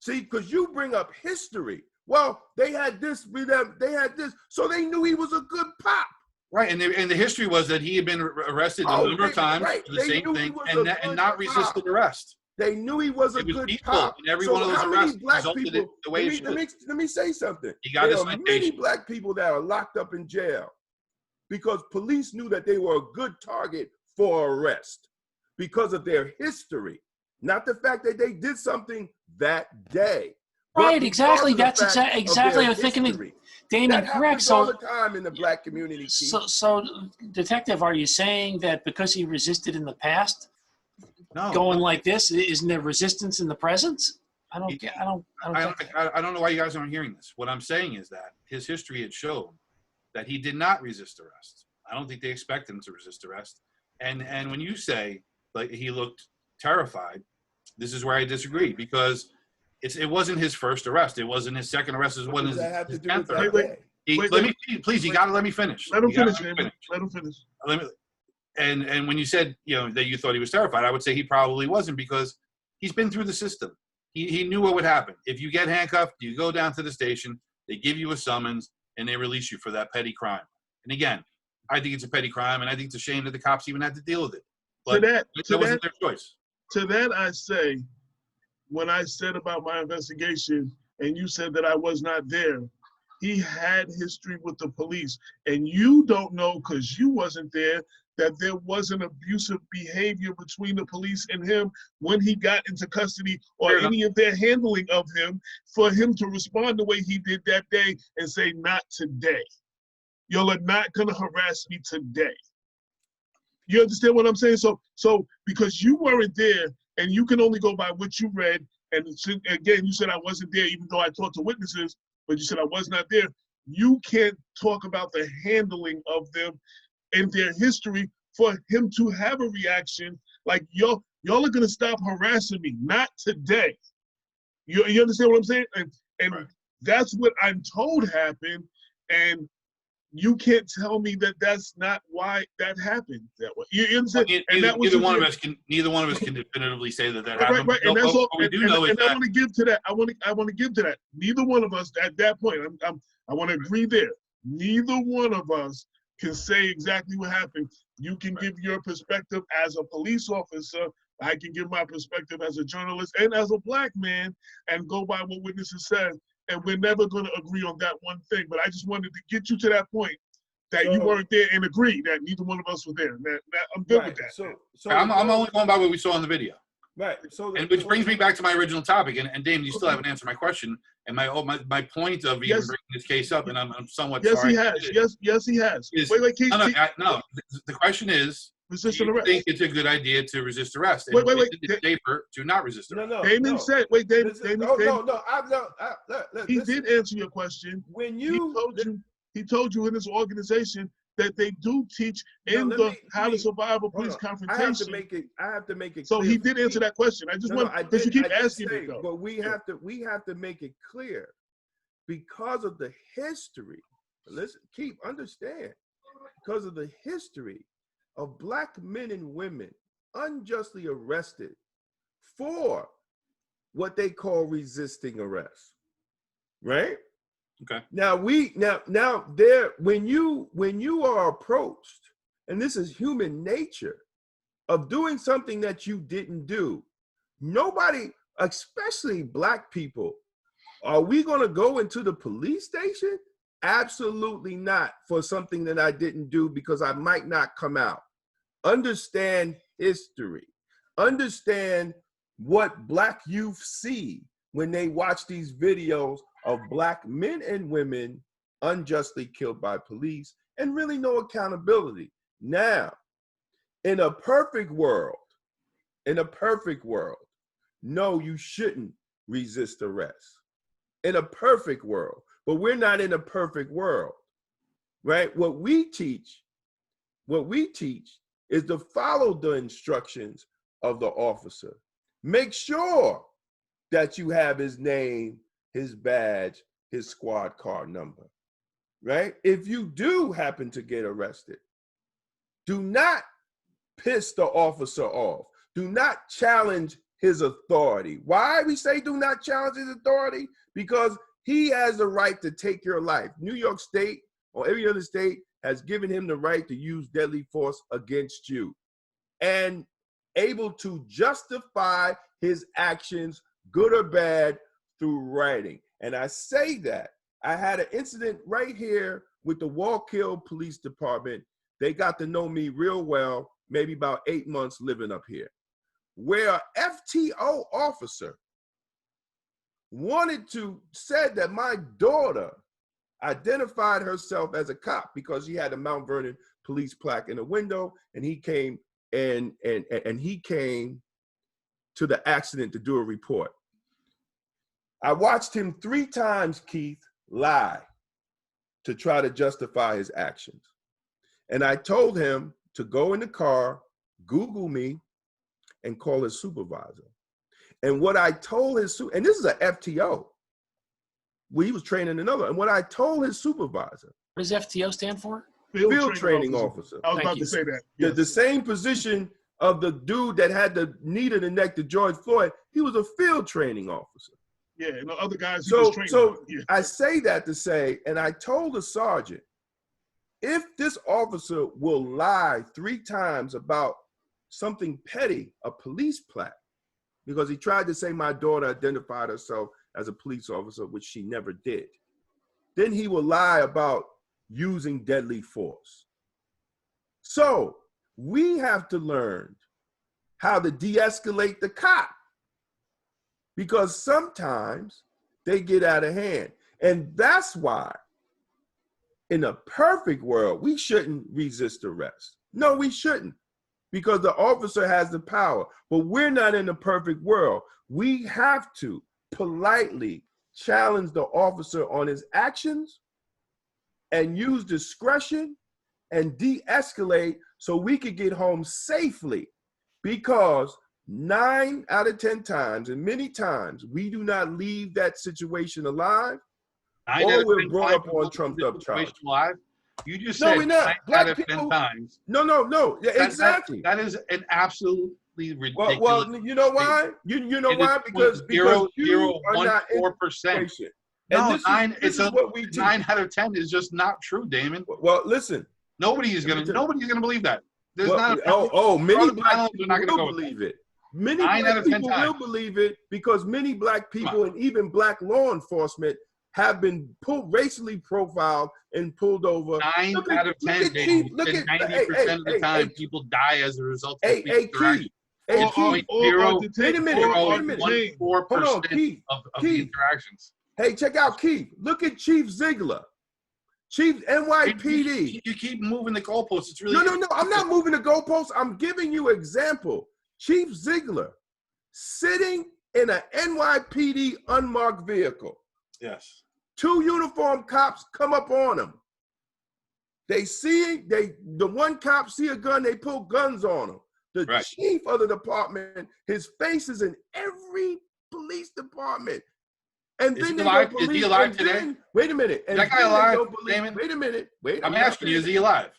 S1: See, because you bring up history. Well, they had this, they had this, so they knew he was a good cop.
S3: Right, and the history was that he had been arrested a number of times for the same thing and not resisted arrest.
S1: They knew he was a good cop.
S3: And every one of those arrests resulted in the way it should.
S1: Let me say something.
S3: There are
S1: many black people that are locked up in jail because police knew that they were a good target for arrest because of their history, not the fact that they did something that day.
S4: Right, exactly. That's exactly. I'm thinking, Damon, correct. So
S1: all the time in the black community.
S4: So, Detective, are you saying that because he resisted in the past, going like this, isn't there resistance in the present? I don't know why you guys aren't hearing this. What I'm saying is that his history had shown that he did not resist arrest. I don't think they expect him to resist arrest. And when you say like he looked terrified, this is where I disagree, because it wasn't his first arrest. It wasn't his second arrest. It wasn't his 10th arrest. Please, you got to let me finish.
S2: Let him finish. Let him finish.
S3: And when you said, that you thought he was terrified, I would say he probably wasn't, because he's been through the system. He knew what would happen. If you get handcuffed, you go down to the station, they give you a summons, and they release you for that petty crime. And again, I think it's a petty crime, and I think it's a shame that the cops even had to deal with it. But that wasn't their choice.
S2: To that I say, when I said about my investigation and you said that I was not there, he had history with the police. And you don't know, because you wasn't there, that there wasn't abusive behavior between the police and him when he got into custody, or any of their handling of him, for him to respond the way he did that day and say, not today. Y'all are not gonna harass me today. You understand what I'm saying? So because you weren't there, and you can only go by what you read, and again, you said I wasn't there, even though I talked to witnesses, but you said I was not there. You can't talk about the handling of them and their history for him to have a reaction like, y'all are gonna stop harassing me, not today. You understand what I'm saying? And right. That's what I'm told happened, and you can't tell me that that's not why that happened that way. You understand?
S3: Neither one of us can definitively say that happened.
S2: Right. And that's all. And I want to give to that. I want to give to that. Neither one of us at that point. I want to agree there. Neither one of us can say exactly what happened. You can give your perspective as a police officer. I can give my perspective as a journalist and as a black man, and go by what witnesses said. And we're never going to agree on that one thing. But I just wanted to get you to that point that you weren't there, and agree that neither one of us were there. I'm good with that.
S3: So I'm only going by what we saw in the video.
S1: Right.
S3: Which brings me back to my original topic. And Damon, you still haven't answered my question. And my point of even bringing this case up, and I'm somewhat sorry.
S2: Yes, he has. Wait, Keith.
S3: No. The question is, do you think it's a good idea to resist arrest?
S2: Wait.
S3: It's safer to not resist arrest.
S2: No. Damon said, wait, Damon. He did answer your question.
S1: When you
S2: He told you in his organization that they do teach in how to survive a police confrontation.
S1: I have to make it
S2: so
S1: clear.
S2: He did answer that question. I just want, because you keep asking me though.
S1: But we have to make it clear because of the history. Listen, understand, because of the history of Black men and women unjustly arrested for what they call resisting arrest, right?
S3: Okay.
S1: Now when you are approached, and this is human nature, of doing something that you didn't do, nobody, especially Black people, are we going to go into the police station? Absolutely not, for something that I didn't do because I might not come out. Understand history. Understand what Black youth see when they watch these videos of Black men and women unjustly killed by police, and really no accountability. Now, in a perfect world, no, you shouldn't resist arrest. In a perfect world, but we're not in a perfect world, right? What we teach is to follow the instructions of the officer. Make sure that you have his name, his badge, his squad car number, right? If you do happen to get arrested, do not piss the officer off. Do not challenge his authority. Why we say do not challenge his authority? Because he has the right to take your life. New York State or every other state has given him the right to use deadly force against you, and able to justify his actions, good or bad, through writing. And I say that I had an incident right here with the Wallkill Police Department. They got to know me real well, maybe about 8 months living up here, where an FTO officer said that my daughter identified herself as a cop because she had a Mount Vernon police plaque in the window, and he came and he came to the accident to do a report. I watched him 3 times, Keith, lie to try to justify his actions. And I told him to go in the car, Google me, and call his supervisor. And what I told and this is an FTO, he was training another, and what I told his supervisor.
S4: What does FTO stand for?
S1: Field training officer.
S2: I was about to say that. Yes.
S1: The same position of the dude that had the knee to the neck to George Floyd, he was a field training officer.
S2: Yeah, and the other guys
S1: So I say that to say, and I told the sergeant, if this officer will lie 3 times about something petty, a police plaque, because he tried to say my daughter identified herself as a police officer, which she never did, then he will lie about using deadly force. So we have to learn how to de-escalate the cop, because sometimes they get out of hand. And that's why in a perfect world, we shouldn't resist arrest. No, we shouldn't, because the officer has the power. But we're not in a perfect world. We have to politely challenge the officer on his actions and use discretion and de-escalate so we could get home safely, because 9 out of 10 times, and many times, we do not leave that situation alive, or we're brought up on trumped up charges.
S3: You just said
S1: we're not.
S3: 9
S1: Black
S3: out of 10 times.
S1: No. Yeah, exactly.
S3: That is an absolutely ridiculous.
S1: Well, you know why? You know why? Because you are not in the situation.
S3: No,
S1: and this is what we teach.
S3: 9 out of 10 is just not true, Damon.
S1: Well, listen.
S3: Nobody's gonna believe that. There's
S1: many black people will believe it. Many black people will believe it, because many black people and even black law enforcement have been racially profiled and pulled over.
S3: 9 out of 10, 90% of the time, people die as a result of
S1: Keith. Wait a minute.
S3: 0.4% of the interactions.
S1: Hey, check out Keith. Look at Chief Ziegler. Chief NYPD.
S3: You keep moving the goalposts. It's really
S1: No. I'm not moving the goalposts. I'm giving you an example. Chief Ziegler sitting in an NYPD unmarked vehicle.
S3: Yes.
S1: 2 uniformed cops come up on him The one cop see a gun, they pull guns on him. The
S3: Right.
S1: chief of the department, his face is in every police department. And
S3: Is
S1: then
S3: he
S1: they
S3: alive?
S1: don't believe.
S3: Is he alive
S1: and
S3: today?
S1: then, wait a minute. And
S3: Is that guy
S1: then they
S3: alive,
S1: don't believe-
S3: Damon?
S1: Wait a minute.
S3: I'm asking you, is he alive?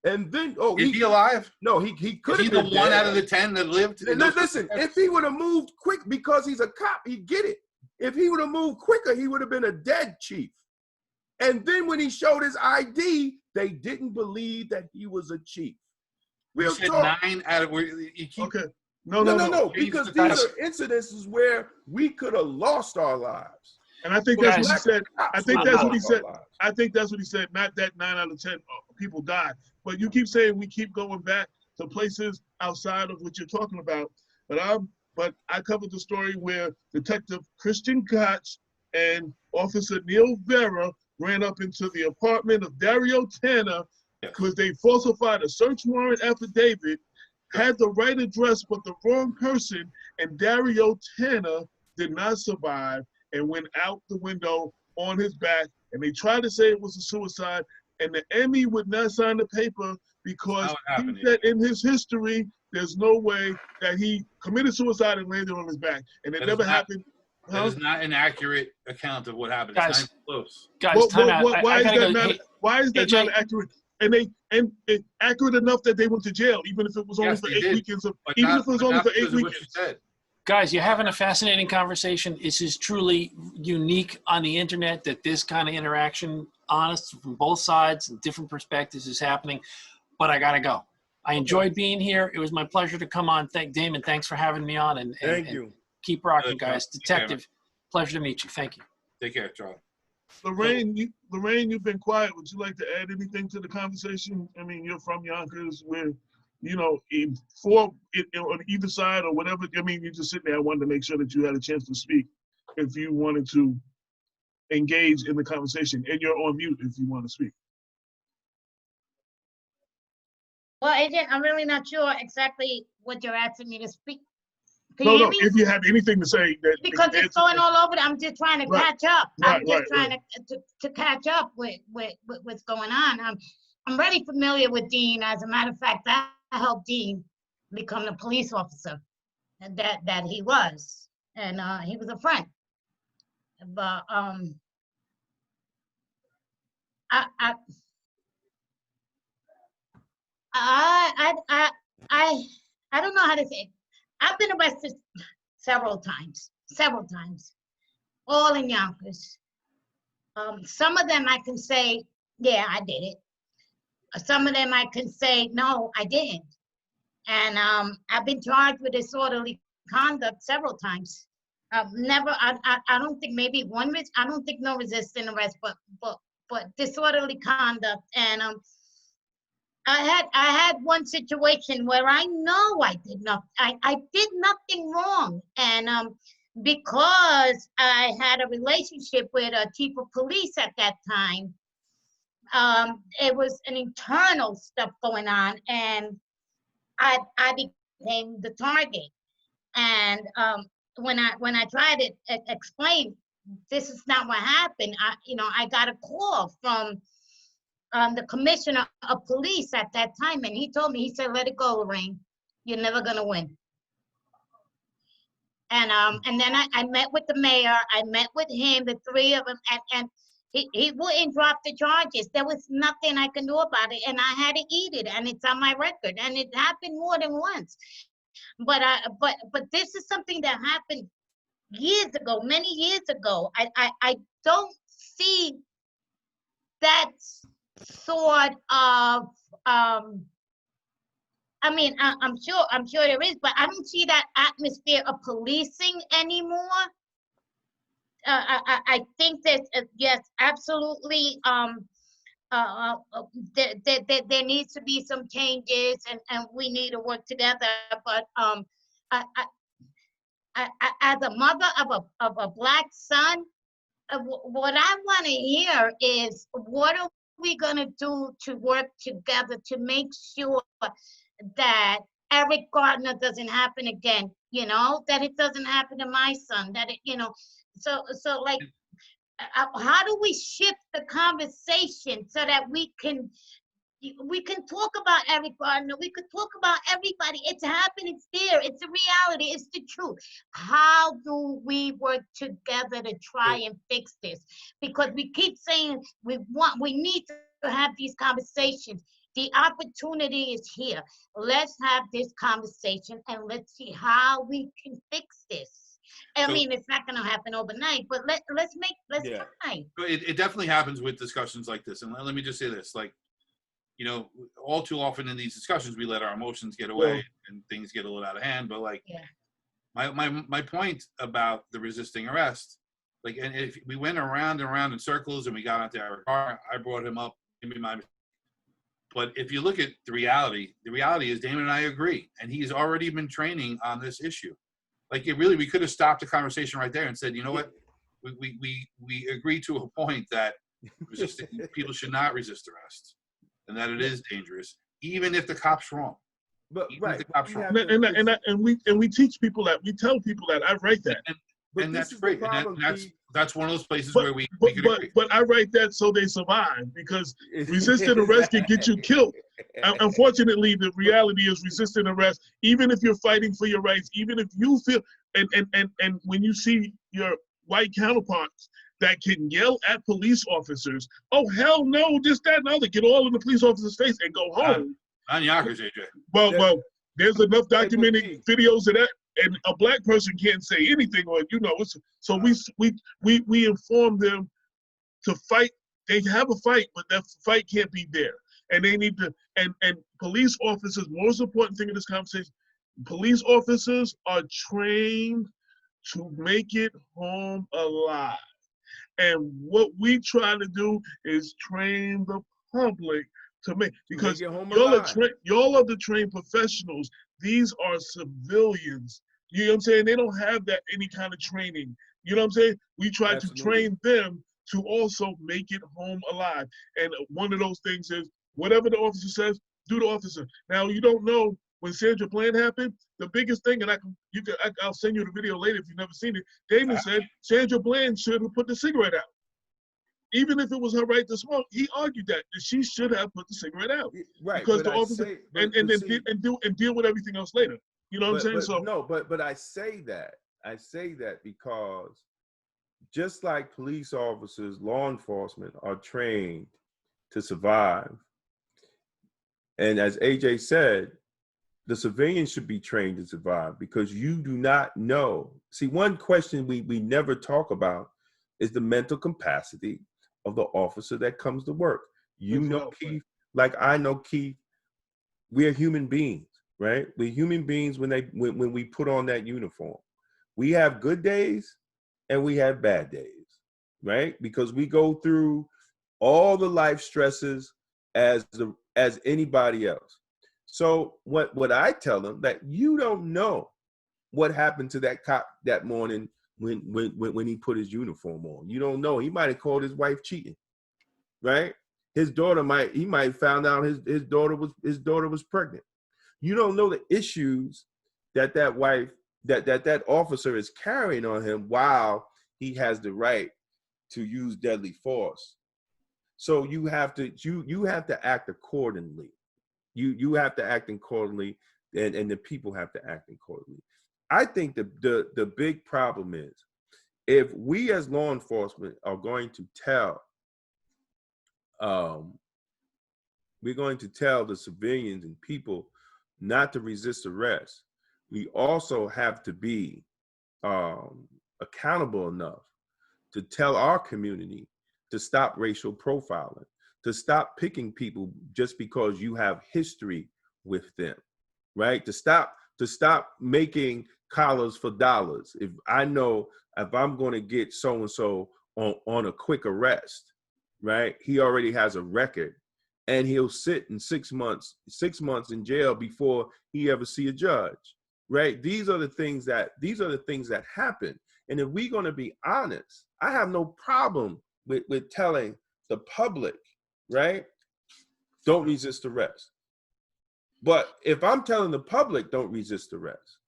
S1: And then,
S3: Is he alive?
S1: No, he could
S3: Is he
S1: have
S3: the
S1: been
S3: one
S1: dead.
S3: out of the 10 that lived?
S1: Listen, if he would have moved quick, because he's a cop, he'd get it. If he would have moved quicker, he would have been a dead chief. And then when he showed his ID, they didn't believe that he was a chief.
S3: You said
S1: talk.
S3: 9 out of where you keep.
S2: Okay.
S1: No, because these
S3: Guys.
S1: are incidences where we could have lost our lives.
S2: And I think that's what he
S1: Black
S2: said.
S1: cops
S2: I think
S1: would
S2: that's
S1: have
S2: what he
S1: lost our
S2: said.
S1: lives.
S2: I think that's what he said. Not that 9 out of 10 people died, but you keep saying we keep going back to places outside of what you're talking about. But I covered the story where Detective Christian Gotch and Officer Neil Vera ran up into the apartment of Dario Tanner because they falsified a search warrant affidavit, had the right address but the wrong person, and Dario Tanner did not survive and went out the window on his back. And they tried to say it was a suicide, and the Emmy would not sign the paper because he said in his history, there's no way that he committed suicide and landed on his back. And it never happened.
S3: That is not an accurate account of what happened.
S4: Guys,
S3: it's not close.
S4: Guys, time out.
S2: Why
S4: I
S2: is
S4: gotta
S2: that
S4: go.
S2: not?
S4: Hey,
S2: Why is that
S4: AJ,
S2: not accurate? And accurate enough that they went to jail, even if it was only
S3: Yes,
S2: for
S3: they
S2: 8
S3: did,
S2: weekends.
S3: But not because of what you said.
S4: Guys, you're having a fascinating conversation. This is truly unique on the internet that this kind of interaction, honest from both sides and different perspectives, is happening. But I gotta go. I enjoyed being here. It was my pleasure to come on. Damon, thanks for having me on. And
S1: Thank you.
S4: Keep rocking, guys.
S3: Take care,
S4: Detective, pleasure to meet you. Thank you.
S3: Take care, Charlie.
S2: Lorraine, you've been quiet. Would you like to add anything to the conversation? I mean, you're from Yonkers, where, on either side or whatever. I mean, you're just sitting there. I wanted to make sure that you had a chance to speak if you wanted to engage in the conversation. And you're on mute if you want to speak.
S5: Well, Agent, I'm really not sure exactly what you're asking me to speak. Can
S2: No,
S5: you hear
S2: no,
S5: me?
S2: if you have anything to say.
S5: Because it's going all over. I'm just trying to catch up.
S2: Right,
S5: I'm just trying to catch up with what's going on. I'm very familiar with Dean. As a matter of fact, I helped Dean become the police officer that he was, and he was a friend. But I don't know how to say it. I've been arrested several times, all in Yonkers. Some of them I can say, yeah, I did it. Some of them I can say, no, I didn't. And I've been charged with disorderly conduct several times. I don't think maybe I don't think no resisting arrest, but disorderly conduct. And I had one situation where I know I did nothing wrong, and because I had a relationship with a chief of police at that time, it was an internal stuff going on, and I became the target. And when I tried to explain, this is not what happened. I got a call from the commissioner of police at that time, and he told me, he said, "Let it go, Lorraine. You're never gonna win." And then I met with the mayor. I met with him, the three of them, and he wouldn't drop the charges. There was nothing I can do about it, and I had to eat it, and it's on my record, and it happened more than once. But this is something that happened years ago, many years ago. I don't see that sort of I mean, I'm sure there is, but I don't see that atmosphere of policing anymore. I think that yes, absolutely. There needs to be some changes, and we need to work together. But I, as a mother of a Black son, what I want to hear is, what are we gonna do to work together to make sure that Eric Gardner doesn't happen again? That it doesn't happen to my son. That it, so like how do we shift the conversation so that we can talk about Eric Gardner, we could talk about everybody. It's happened, it's there, it's a reality, it's the truth. How do we work together to try and fix this? Because we keep saying we need to have these conversations. The opportunity is here. Let's have this conversation and let's see how we can fix this. I mean, it's not going to happen overnight, but let's try.
S3: It definitely happens with discussions like this. And let me just say this, like, you know, all too often in these discussions, we let our emotions get away and things get a little out of hand. But like, my point about the resisting arrest, like, and if we went around and around in circles and we got onto our car, I brought him up. But if you look at the reality is Damon and I agree, and he's already been training on this issue. Like, we could have stopped the conversation right there and said, you know what, we agree to a point that people should not resist arrest, and that it is dangerous, even if the cop's wrong.
S1: But
S2: and we teach people that, we tell people that. I write that,
S3: and that's great. And that's one of those places where we could agree.
S2: But I write that so they survive, because resisting arrest can get you killed. Unfortunately, the reality is resisting arrest, even if you're fighting for your rights, even if you feel, and when you see your white counterparts that can yell at police officers, oh, hell no, this, that, and other, get all in the police officer's face and go home.
S3: On Yonkers, AJ.
S2: Well, there's enough documented videos of that, and a black person can't say anything on, you know, so we inform them to fight. They have a fight, but that fight can't be there. And they need to, and police officers, most important thing in this conversation, police officers are trained to make it home alive. And what we try to do is train the public to make, because y'all are the trained professionals. These are civilians. You know what I'm saying? They don't have any kind of training. You know what I'm saying? We try to train them to also make it home alive. And one of those things is, whatever the officer says, do the officer. Now, you don't know, when Sandra Bland happened, the biggest thing, and I'll send you the video later if you've never seen it, Damon said Sandra Bland should have put the cigarette out. Even if it was her right to smoke, he argued that she should have put the cigarette out.
S1: Right.
S2: Because the officer, and deal with everything else later. You know what I'm saying?
S1: But I say that because just like police officers, law enforcement are trained to survive. And as AJ said, the civilians should be trained to survive, because you do not know. See, one question we never talk about is the mental capacity of the officer that comes to work. You know, Keith, like I know Keith, we are human beings, right? We're human beings when we put on that uniform. We have good days and we have bad days, right? Because we go through all the life stresses as anybody else. So what I tell them, that you don't know what happened to that cop that morning when he put his uniform on. You don't know. He might have called his wife cheating, right? His daughter might found out his daughter was pregnant. You don't know the issues that officer is carrying on him while he has the right to use deadly force. So you have to act accordingly. You have to act accordingly, and the people have to act accordingly. I think the big problem is, if we as law enforcement are going to tell, we're going to tell the civilians and people not to resist arrest, we also have to be accountable enough to tell our community to stop racial profiling, to stop picking people just because you have history with them, right? To stop making collars for dollars. If I know if I'm going to get so-and-so on a quick arrest, right? He already has a record, and he'll sit in 6 months in jail before he ever see a judge, right? These are the things that happen. And if we're going to be honest, I have no problem with telling the public, right, don't resist arrest. But if I'm telling the public don't resist arrest,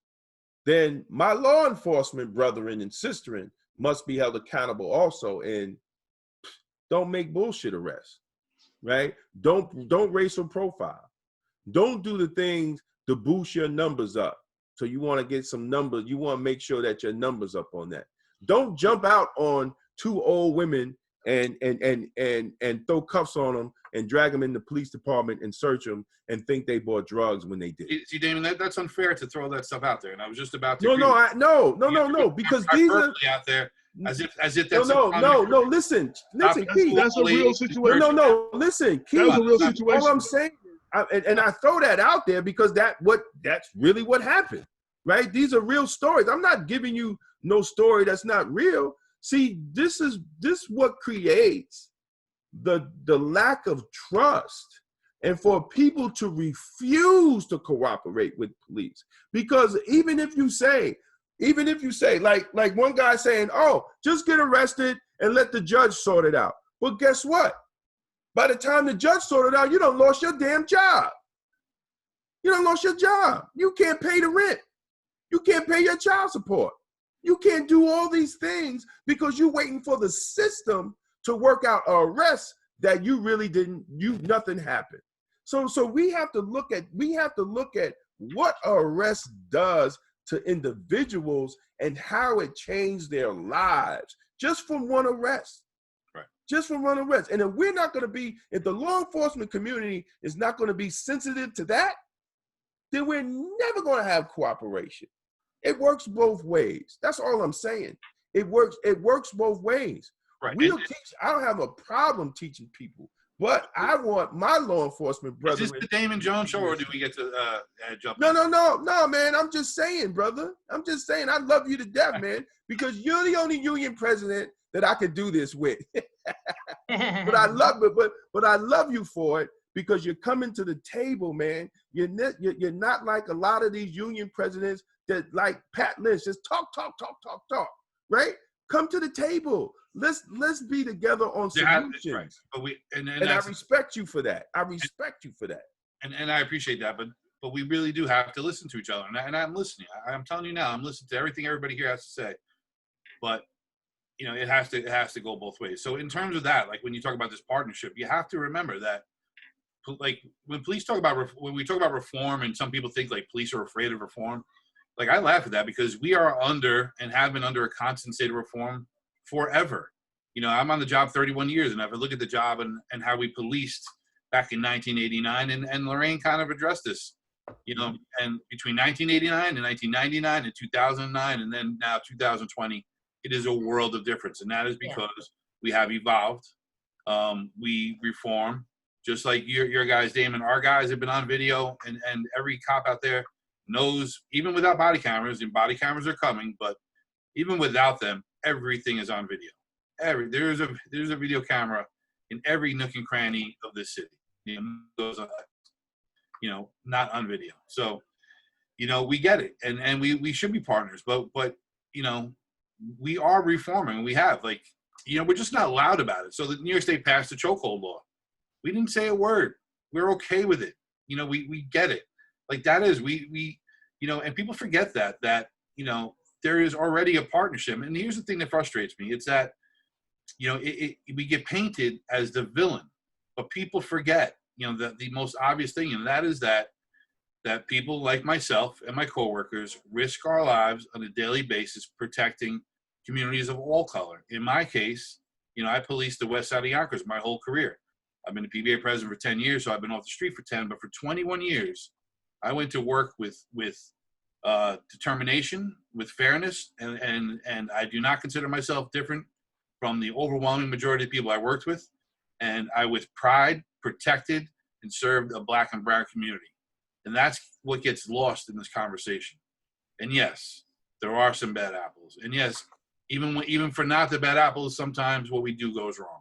S1: then my law enforcement brethren and sisterin must be held accountable also. And don't make bullshit arrests, right? Don't racial profile. Don't do the things to boost your numbers up. So you want to get some numbers. You want to make sure that your numbers up on that. Don't jump out on 2 old women and throw cuffs on them and drag them in the police department and search them and think they bought drugs when they did.
S3: See, Damon, that's unfair to throw that stuff out there. And I was just about to.
S1: No, because these are
S3: out there as if that's
S1: no. Listen, Keith,
S2: that's a real situation.
S1: No, listen, Keith.
S2: That's a real situation.
S1: All I'm saying, and I throw that out there because that's really what happened, right? These are real stories. I'm not giving you no story that's not real. See, this what creates the lack of trust, and for people to refuse to cooperate with police. Because even if you say like one guy saying, oh, just get arrested and let the judge sort it out. Well, guess what? By the time the judge sorted it out, you done lost your damn job. You done lost your job. You can't pay the rent. You can't pay your child support. You can't do all these things because you're waiting for the system to work out an arrest that you really didn't, nothing happened. So we have to look at what arrest does to individuals and how it changed their lives just from one arrest.
S3: Right.
S1: Just from one arrest. And if the law enforcement community is not going to be sensitive to that, then we're never going to have cooperation. It works both ways. That's all I'm saying. It works both ways.
S3: Right.
S1: I don't have a problem teaching people, but I want my law enforcement brethren.
S3: Is this the Damon Jones show, or do we get to jump?
S1: No, man. I'm just saying, brother. I'm just saying, I love you to death, man, because you're the only union president that I could do this with. But I love you for it because you're coming to the table, man. You're not like a lot of these union presidents that like Pat Lynch, just talk, right? Come to the table. Let's be together on solutions.
S3: Right. But and
S1: I respect you for that.
S3: And I appreciate that. But we really do have to listen to each other. And I'm listening. I'm telling you now, I'm listening to everything everybody here has to say. But it has to go both ways. So in terms of that, like when you talk about this partnership, you have to remember that, like when we talk about reform, and some people think like police are afraid of reform. Like I laugh at that because we are under and have been under a constant state of reform forever. I'm on the job 31 years, and if I look at the job and how we policed back in 1989, and Lorraine kind of addressed this, and between 1989 and 1999 and 2009, and then now 2020, it is a world of difference. And that is because we have evolved. We reform, just like your guys, Damon, our guys have been on video, and every cop out there knows, even without body cameras, and body cameras are coming, but even without them, everything is on video. There's a video camera in every nook and cranny of this city. Not on video. So, we get it, and we should be partners, but we are reforming. We have we're just not loud about it. So the New York State passed the Chokehold Law. We didn't say a word. We're okay with it. We get it. Like that is we and people forget that there is already a partnership. And here's the thing that frustrates me. It's that, we get painted as the villain, but people forget, the most obvious thing, and that is that people like myself and my coworkers risk our lives on a daily basis protecting communities of all color. In my case, I policed the west side of Yonkers my whole career. I've been a PBA president for 10 years, so I've been off the street for 10, but for 21 years, I went to work with determination, with fairness, and I do not consider myself different from the overwhelming majority of people I worked with. And I, with pride, protected and served a Black and brown community. And that's what gets lost in this conversation. And yes, there are some bad apples. And yes, even for not the bad apples, sometimes what we do goes wrong.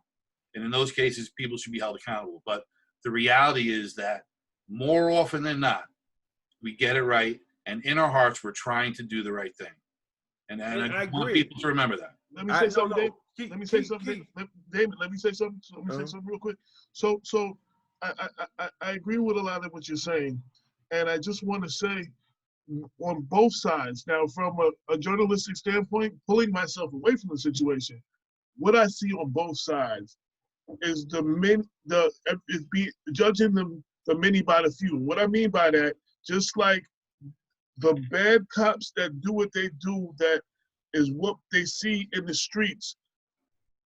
S3: And in those cases, people should be held accountable. But the reality is that more often than not, we get it right. And in our hearts, we're trying to do the right thing. And I want people to remember that.
S2: Let me say something, Dave. Let me say something, Damon. Let me say something. Let me say something real quick. So I agree with a lot of what you're saying, and I just want to say on both sides. Now, from a journalistic standpoint, pulling myself away from the situation, what I see on both sides is judging the many by the few. What I mean by that, just like the bad cops that do what they do, that is what they see in the streets.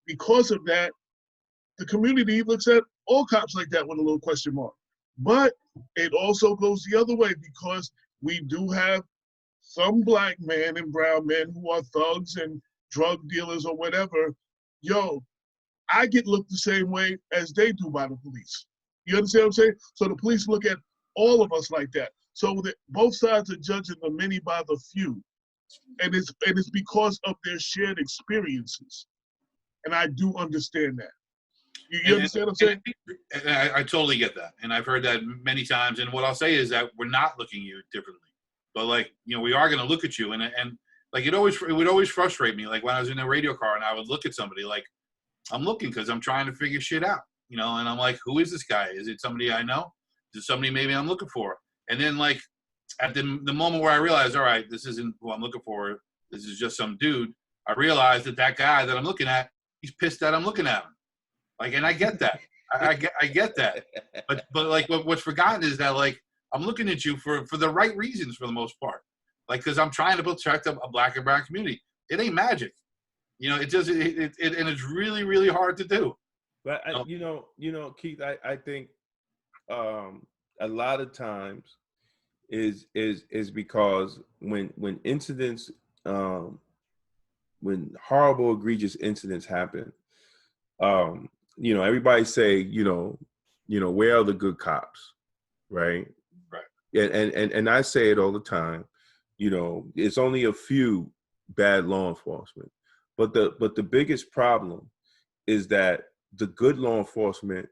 S2: Because of that, the community looks at all cops like that with a little question mark. But it also goes the other way, because we do have some black men and brown men who are thugs and drug dealers or whatever. Yo, I get looked the same way as they do by the police. You understand what I'm saying? So the police look at all of us like that. So that both sides are judging the many by the few. And it's because of their shared experiences. And I do understand that. You understand what I'm saying?
S3: I totally get that. And I've heard that many times. And what I'll say is that we're not looking at you differently. But like, you know, we are going to look at you. And like, it would always frustrate me. Like when I was in a radio car and I would look at somebody, like, I'm looking because I'm trying to figure shit out, you know, and I'm like, who is this guy? Is it somebody I know? Is it somebody maybe I'm looking for? And then like at the moment where I realized, all right, this isn't who I'm looking for. This is just some dude. I realized that guy that I'm looking at, he's pissed that I'm looking at him. Like, and I get that. I get that. But like what's forgotten is that like, I'm looking at you for the right reasons for the most part. Like, cause I'm trying to protect a black and brown community. It ain't magic. You know, it does it and it's really, really hard to do.
S1: But you know, Keith, I think a lot of times is because when incidents, when horrible, egregious incidents happen, you know, everybody say, you know, where are the good cops, right?
S3: Right.
S1: And I say it all the time. You know, it's only a few bad law enforcement. But the biggest problem is that the good law enforcement,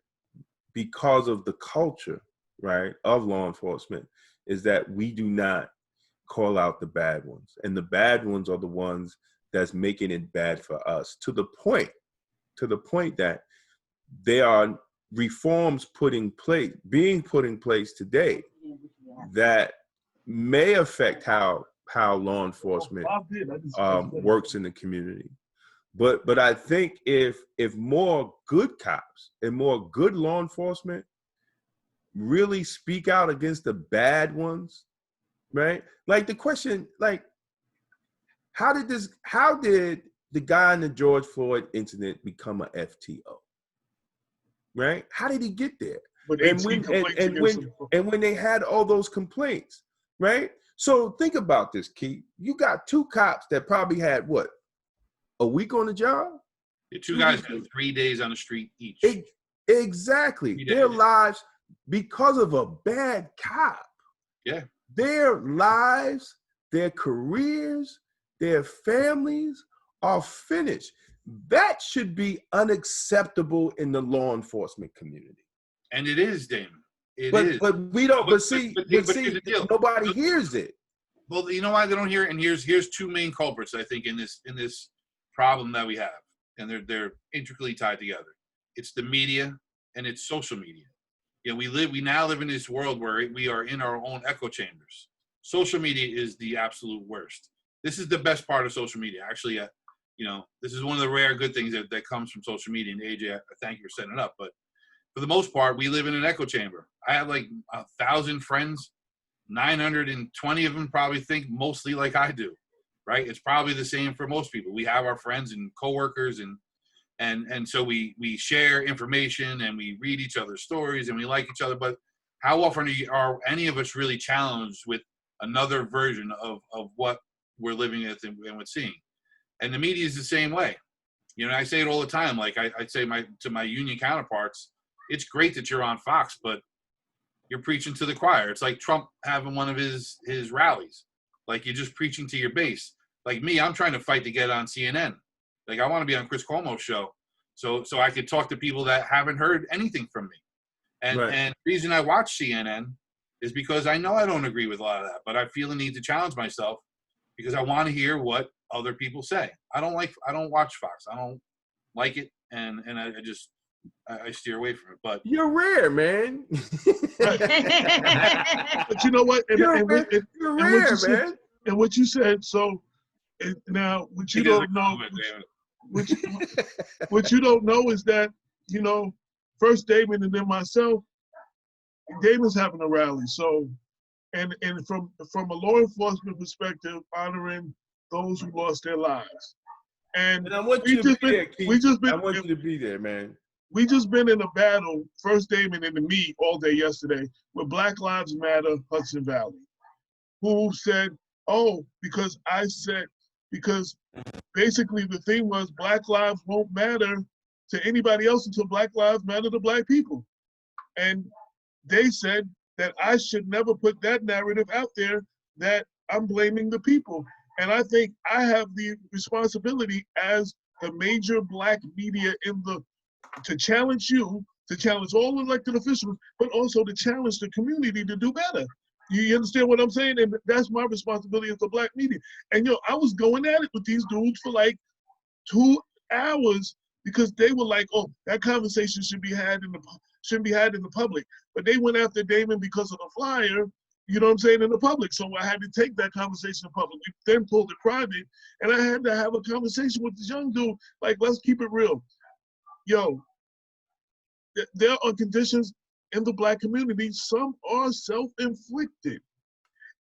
S1: because of the culture, right, of law enforcement, is that we do not call out the bad ones. And the bad ones are the ones that's making it bad for us, to the point that there are reforms being put in place today that may affect how law enforcement works in the community. But I think if more good cops and more good law enforcement really speak out against the bad ones, right? Like the question, like, how did the guy in the George Floyd incident become a FTO? Right? How did he get there? And when they had all those complaints, right? So think about this, Keith. You got two cops that probably had what? A week on the job?
S3: The two guys had 3 days on the street each.
S1: Exactly. Their lives, because of a bad cop.
S3: Yeah.
S1: Their lives, their careers, their families are finished. That should be unacceptable in the law enforcement community.
S3: And it is, Damon.
S1: But we don't. But see, nobody hears it.
S3: Well, you know why they don't hear it? And here's two main culprits, I think, in this problem that we have, and they're intricately tied together. It's the media and it's social media. You know, we now live in this world where we are in our own echo chambers. Social media is the absolute worst. This is the best part of social media. Actually, you know, this is one of the rare good things that comes from social media. And AJ, I thank you for setting it up. But for the most part, we live in an echo chamber. I have like 1,000 friends. 920 of them probably think mostly like I do, right? It's probably the same for most people. We have our friends and coworkers, and so we share information and we read each other's stories and we like each other. But how often are any of us really challenged with another version of what we're living with and we're seeing? And the media is the same way. You know, I say it all the time. Like I say to my union counterparts, it's great that you're on Fox, but you're preaching to the choir. It's like Trump having one of his rallies. Like, you're just preaching to your base. Like me, I'm trying to fight to get on CNN. Like, I want to be on Chris Cuomo's show so I could talk to people that haven't heard anything from me. And the reason I watch CNN is because I know I don't agree with a lot of that, but I feel the need to challenge myself because I want to hear what other people say. I don't watch Fox. I don't like it, and I just I steer away from it. But
S1: you're rare, man.
S2: But you know what?
S1: You're rare, man.
S2: And what you said, so now what you don't know, what you don't know is that, first Damon and then myself, Damon's having a rally. So, and from a law enforcement perspective, honoring those who lost their lives. And
S1: I want you to be there, Keith. I want you to be there, man.
S2: We just been in a battle, first Damon and me all day yesterday, with Black Lives Matter Hudson Valley, who said, because basically the thing was Black lives won't matter to anybody else until Black lives matter to Black people. And they said that I should never put that narrative out there that I'm blaming the people. And I think I have the responsibility as the major Black media to challenge you, to challenge all elected officials, but also to challenge the community to do better. You understand what I'm saying? And that's my responsibility as the Black media. And I was going at it with these dudes for like 2 hours because they were like, that conversation shouldn't be had in the public. But they went after Damon because of the flyer, you know what I'm saying, in the public. So I had to take that conversation in public. We then pulled it private, and I had to have a conversation with this young dude, like, let's keep it real. There are conditions in the Black community, some are self-inflicted.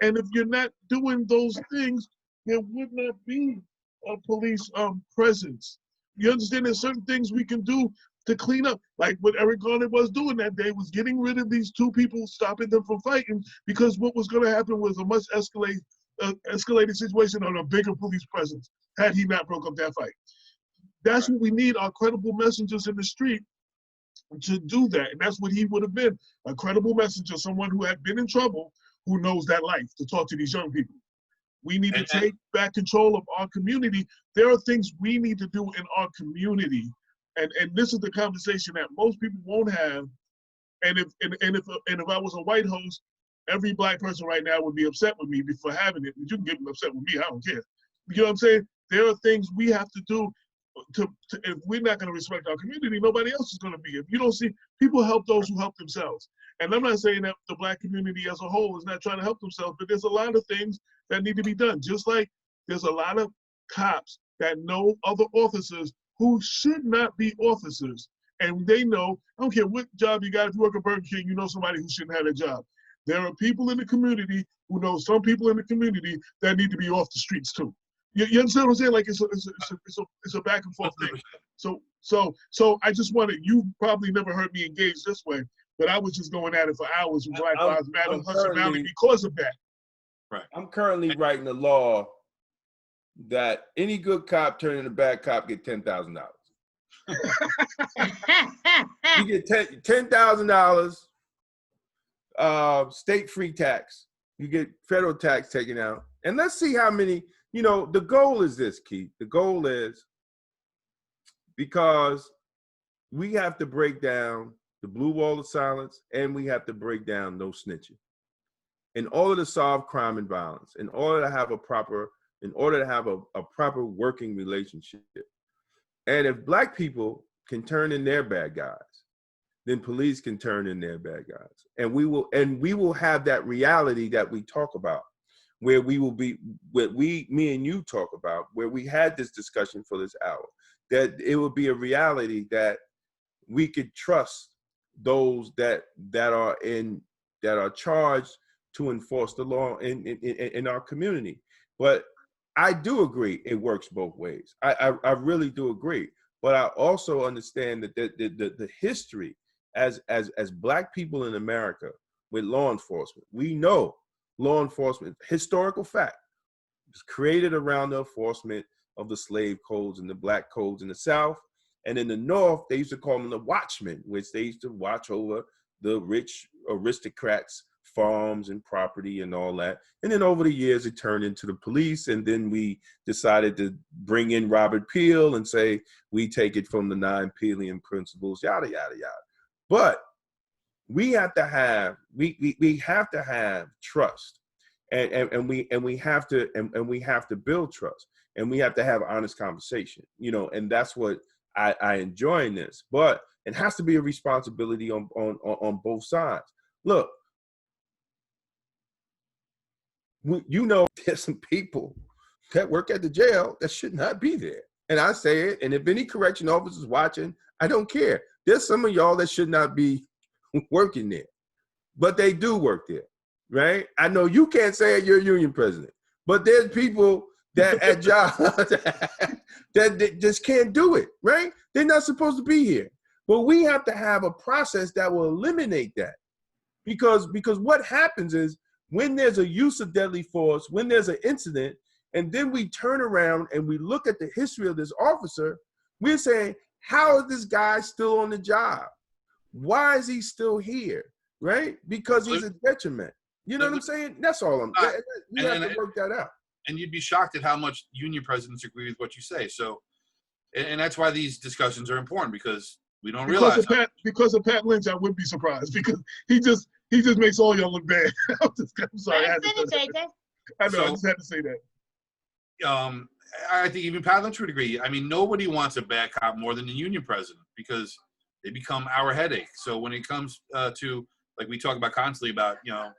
S2: And if you're not doing those things, there would not be a police presence. You understand there's certain things we can do to clean up, like what Eric Garner was doing that day, was getting rid of these 2 people, stopping them from fighting, because what was going to happen was a much escalated situation on a bigger police presence had he not broke up that fight. That's what we need, our credible messengers in the street to do that. And that's what he would have been, a credible messenger, someone who had been in trouble, who knows that life, to talk to these young people. We need to take back control of our community. There are things we need to do in our community. And this is the conversation that most people won't have. And if I was a white host, every Black person right now would be upset with me for having it. You can get upset with me, I don't care. You know what I'm saying? There are things we have to do if we're not going to respect our community, nobody else is going to be. If you don't see, people help those who help themselves. And I'm not saying that the Black community as a whole is not trying to help themselves, but there's a lot of things that need to be done. Just like there's a lot of cops that know other officers who should not be officers. And they know, I don't care what job you got, if you work at Burger King, you know somebody who shouldn't have a job. There are people in the community who know some people in the community that need to be off the streets too. You understand what I'm saying? Like it's a back and forth thing. So I just wanted, you probably never heard me engage this way, but I was just going at it for hours with Black Lives Matter Hudson Valley because of that.
S3: Right.
S1: I'm currently writing a law that any good cop turning a bad cop get $10,000. You get $10,000 state-free tax. You get federal tax taken out, and let's see how many. The goal is this, Keith. The goal is, because we have to break down the blue wall of silence, and we have to break down no snitching in order to solve crime and violence, in order to have a proper working relationship. And if Black people can turn in their bad guys, then police can turn in their bad guys. And we will have that reality that we talk about, where we will be, me and you talk about, where we had this discussion for this hour, that it will be a reality that we could trust those that are charged to enforce the law in our community. But I do agree it works both ways. I really do agree. But I also understand that the history as Black people in America with law enforcement, we know law enforcement, historical fact, was created around the enforcement of the slave codes and the Black codes in the South. And in the North, they used to call them the watchmen, which they used to watch over the rich aristocrats' farms and property and all that. And then over the years, it turned into the police. And then we decided to bring in Robert Peel and say, we take it from the 9 Peelian principles, yada, yada, yada. But we have to have trust, and we have to build trust, and we have to have honest conversation, and that's what I enjoy in this. But It has to be a responsibility on both sides. Look, you know, there's some people that work at the jail that should not be there. And I say it, and if any correction officers watching, I don't care. There's some of y'all that should not be working there, but they do work there, right? I know you can't say it, you're a union president, but there's people that at jobs that just can't do it, right? They're not supposed to be here. But we have to have a process that will eliminate that. Because what happens is when there's a use of deadly force, when there's an incident, and then we turn around and we look at the history of this officer, we're saying, how is this guy still on the job? Why is he still here, right? Because he's a detriment. You know what I'm saying? That's all I'm saying. You have to work that out.
S3: And you'd be shocked at how much union presidents agree with what you say. So, and that's why these discussions are important, because we don't realize.
S2: Because of Pat Lynch, I would be surprised, because he just makes all y'all look bad. I'm sorry. I just had to say that.
S3: I think even Pat Lynch would agree. I mean, nobody wants a bad cop more than the union president, because they become our headache. So when it comes to, like we talk about constantly about, you know,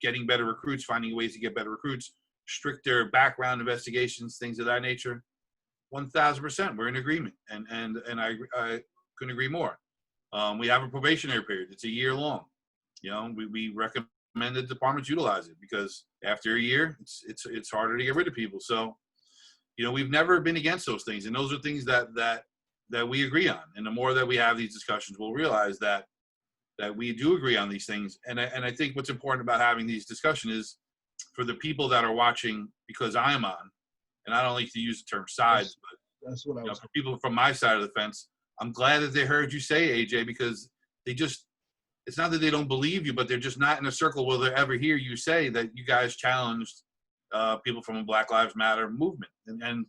S3: getting better recruits, finding ways to get better recruits, stricter background investigations, things of that nature, 1,000%, we're in agreement. And I couldn't agree more. We have a probationary period. It's a year long. You know, we recommend the departments utilize it, because after a year, it's harder to get rid of people. So, you know, we've never been against those things, and those are things that we agree on. And the more that we have these discussions, we'll realize that we do agree on these things. And I think what's important about having these discussions is for the people that are watching, because I am on, and I don't like to use the term sides, but
S2: that's what I was.
S3: For people from my side of the fence, I'm glad that they heard you say, AJ, because it's not that they don't believe you, but they're just not in a circle where they'll ever hear you say that you guys challenged people from a Black Lives Matter movement. And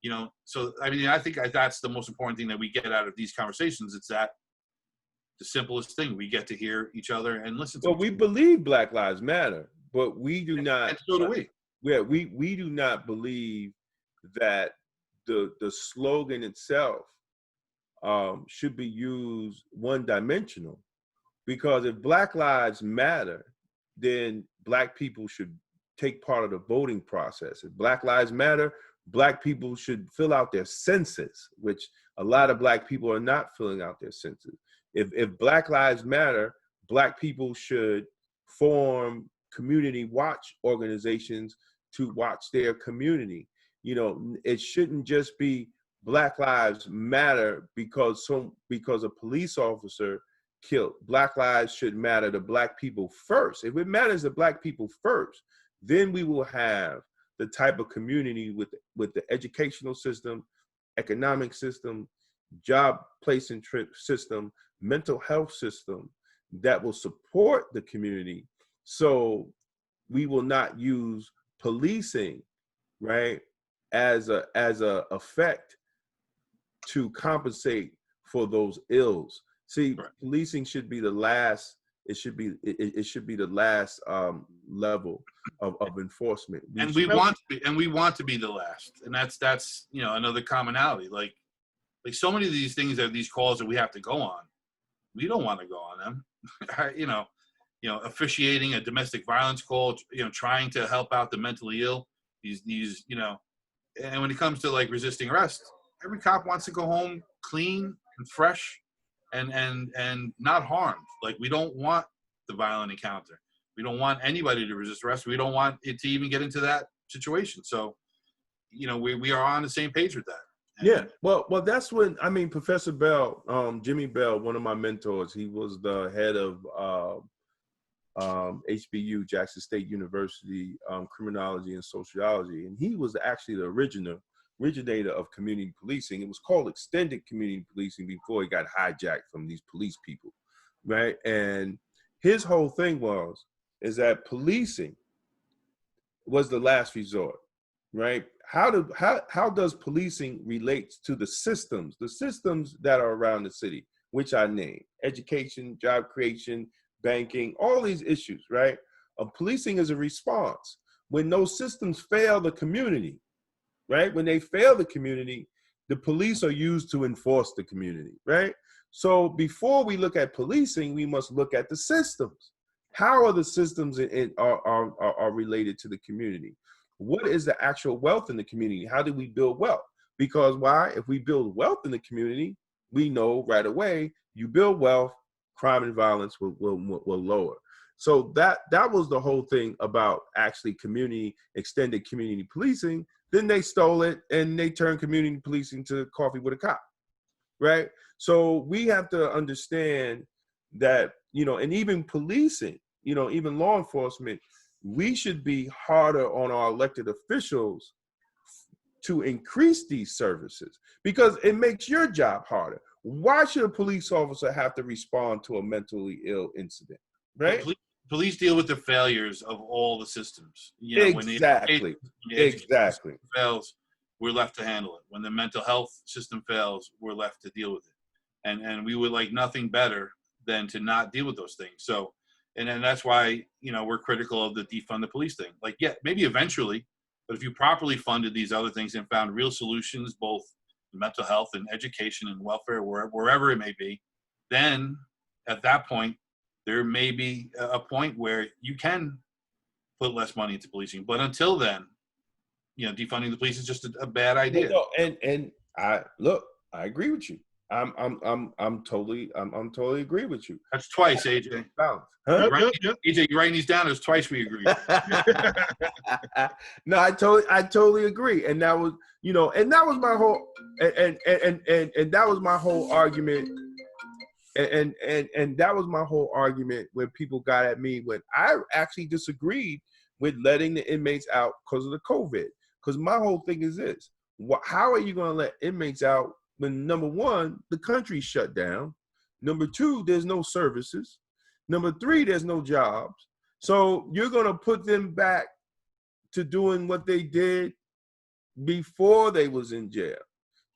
S3: you know, so, I mean, I think that's the most important thing that we get out of these conversations. It's that the simplest thing, we get to hear each other and listen to
S1: Well, we believe Black Lives Matter, but we do not.
S3: And so do we.
S1: Yeah, we do not believe that the slogan itself should be used one-dimensional. Because if Black Lives Matter, then Black people should take part of the voting process. If Black Lives Matter, Black people should fill out their census, which a lot of Black people are not filling out their census. If Black Lives Matter, Black people should form community watch organizations to watch their community. You know, it shouldn't just be Black Lives Matter because a police officer killed. Black lives should matter to Black people first. If it matters to Black people first, then we will have the type of community with the educational system, economic system, job placement system, mental health system that will support the community. So we will not use policing, right, as a effect to compensate for those ills. See, right. Policing should be the last. It should be the last level of enforcement.
S3: We want to be the last, and that's you know, another commonality. Like so many of these things that these calls that we have to go on, we don't want to go on them. you know, officiating a domestic violence call, you know, trying to help out the mentally ill. These you know, and when it comes to like resisting arrest, every cop wants to go home clean and fresh. And not harmed. Like, we don't want the violent encounter. We don't want anybody to resist arrest. We don't want it to even get into that situation. So, you know, we are on the same page with that. And
S1: yeah. Well, that's when, I mean, Professor Bell, Jimmy Bell, one of my mentors, he was the head of HBU, Jackson State University, criminology and sociology. And he was actually the originator of community policing. It was called extended community policing before it got hijacked from these police people, right? And his whole thing is that policing was the last resort, right? How does policing relate to the systems that are around the city, which I named: education, job creation, banking, all these issues, right? Policing is a response. When those systems fail the community, right? When they fail the community, the police are used to enforce the community, right? So before we look at policing, we must look at the systems. How are the systems are related to the community? What is the actual wealth in the community? How do we build wealth? Because why? If we build wealth in the community, we know right away, you build wealth, crime and violence will lower. So that was the whole thing about actually extended community policing. Then they stole it and they turned community policing to coffee with a cop, right? So we have to understand that, and even policing, even law enforcement, we should be harder on our elected officials to increase these services because it makes your job harder. Why should a police officer have to respond to a mentally ill incident, right?
S3: Police deal with the failures of all the systems.
S1: Exactly.
S3: When the education system fails, we're left to handle it. When the mental health system fails, we're left to deal with it. And we would like nothing better than to not deal with those things. So, and then that's why, we're critical of the defund the police thing. Like, yeah, maybe eventually, but if you properly funded these other things and found real solutions, both mental health and education and welfare, wherever it may be, then at that point, there may be a point where you can put less money into policing. But until then, defunding the police is just a bad idea.
S1: No, and I agree with you. I'm totally agree with you.
S3: That's twice, AJ.
S1: Huh?
S2: Yep.
S3: AJ, you're writing these down. It's twice we agreed.
S1: No, I totally agree. And that was, and that was my whole, and that was my whole argument. And that was my whole argument when people got at me when I actually disagreed with letting the inmates out because of the COVID. Because my whole thing is this: how are you going to let inmates out when, number one, the country's shut down, number two, there's no services, number three, there's no jobs. So you're going to put them back to doing what they did before they was in jail,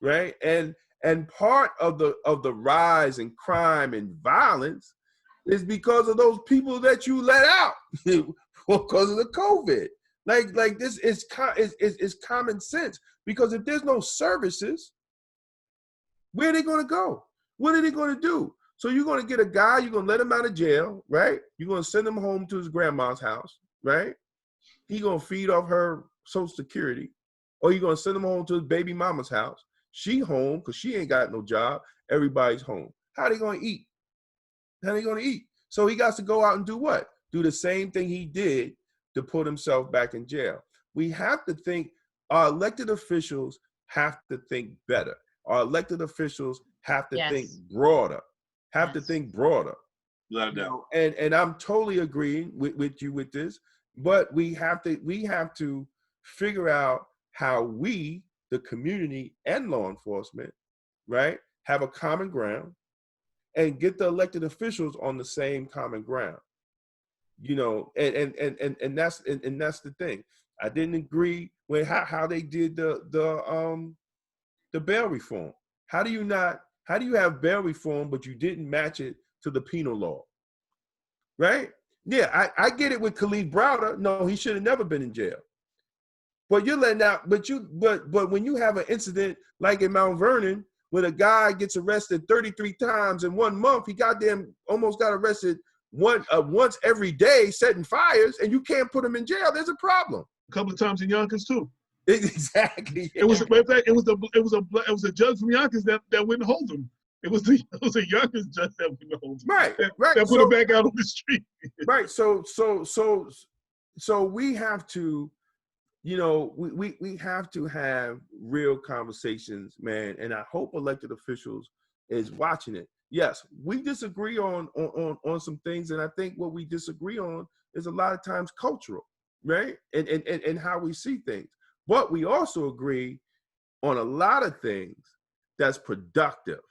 S1: right? And part of the rise in crime and violence is because of those people that you let out because of the COVID. Like this is common sense, because if there's no services, where are they going to go? What are they going to do? So you're going to get a guy, you're going to let him out of jail, right? You're going to send him home to his grandma's house, right? He's going to feed off her Social Security, or you're going to send him home to his baby mama's house. She home because she ain't got no job. Everybody's home. How they going to eat? How they going to eat? So he got to go out and do what? Do the same thing he did to put himself back in jail. We have to think, our elected officials have to think better. Our elected officials have to think broader, to think broader. And I'm totally agreeing with you with this, but we have to figure out how we, the community and law enforcement, right, have a common ground and get the elected officials on the same common ground. And that's the thing. I didn't agree with how they did the bail reform. How do you have bail reform, but you didn't match it to the penal law? Right? Yeah, I get it with Khalid Browder. No, he should have never been in jail. But you're letting out, but when you have an incident like in Mount Vernon, when a guy gets arrested 33 times in 1 month, he almost got arrested once every day setting fires, and you can't put him in jail, there's a problem.
S2: A couple of times in Yonkers too.
S1: Exactly.
S2: Yeah. It was a judge from Yonkers that wouldn't hold him. It was a Yonkers judge that wouldn't hold him.
S1: Right.
S2: That put him back out on the street.
S1: Right. So we have to, we have to have real conversations, man. And I hope elected officials is watching it. Yes, we disagree on some things, and I think what we disagree on is a lot of times cultural, right? And how we see things. But we also agree on a lot of things that's productive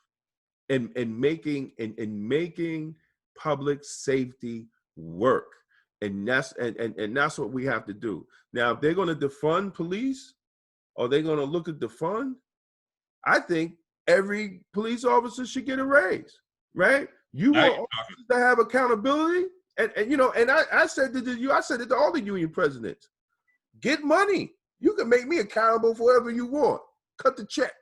S1: and making public safety work. And that's what we have to do. Now, if they're going to defund police, or they're going to look at defund, I think every police officer should get a raise, right? You want officers to have accountability, and I said it to all the union presidents. Get money. You can make me accountable for whatever you want. Cut the check,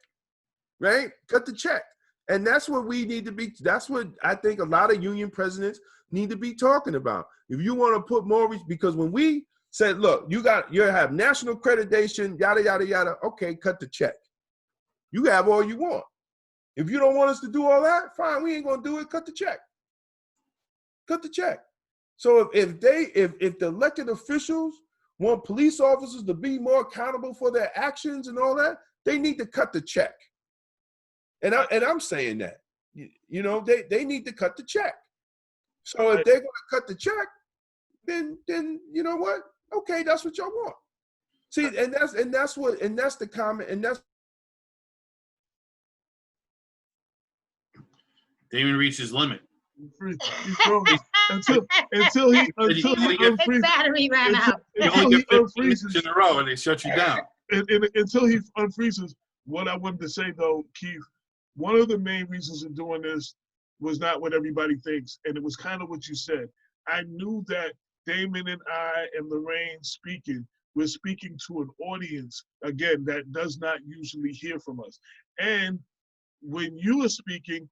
S1: right? Cut the check. And that's what we need to be. That's what I think a lot of union presidents need to be talking about. If you want to put more, because when we said, look, you have national accreditation, yada, yada, yada. Okay, cut the check. You have all you want. If you don't want us to do all that, fine, we ain't gonna do it. Cut the check. Cut the check. So if the elected officials want police officers to be more accountable for their actions and all that, they need to cut the check. And I'm saying that, they need to cut the check. So if they're going to cut the check, then you know what? Okay, that's what y'all want. See, and that's the comment, and that's
S3: Damon reached his limit.
S2: Until he
S5: His battery ran out.
S3: You only get 15 minutes in a row and they shut you down.
S2: Until he unfreezes. What I wanted to say though, Keith, one of the main reasons in doing this was not what everybody thinks, and it was kind of what you said. I knew that Damon and I and Lorraine we're speaking to an audience, again, that does not usually hear from us. And when you are speaking,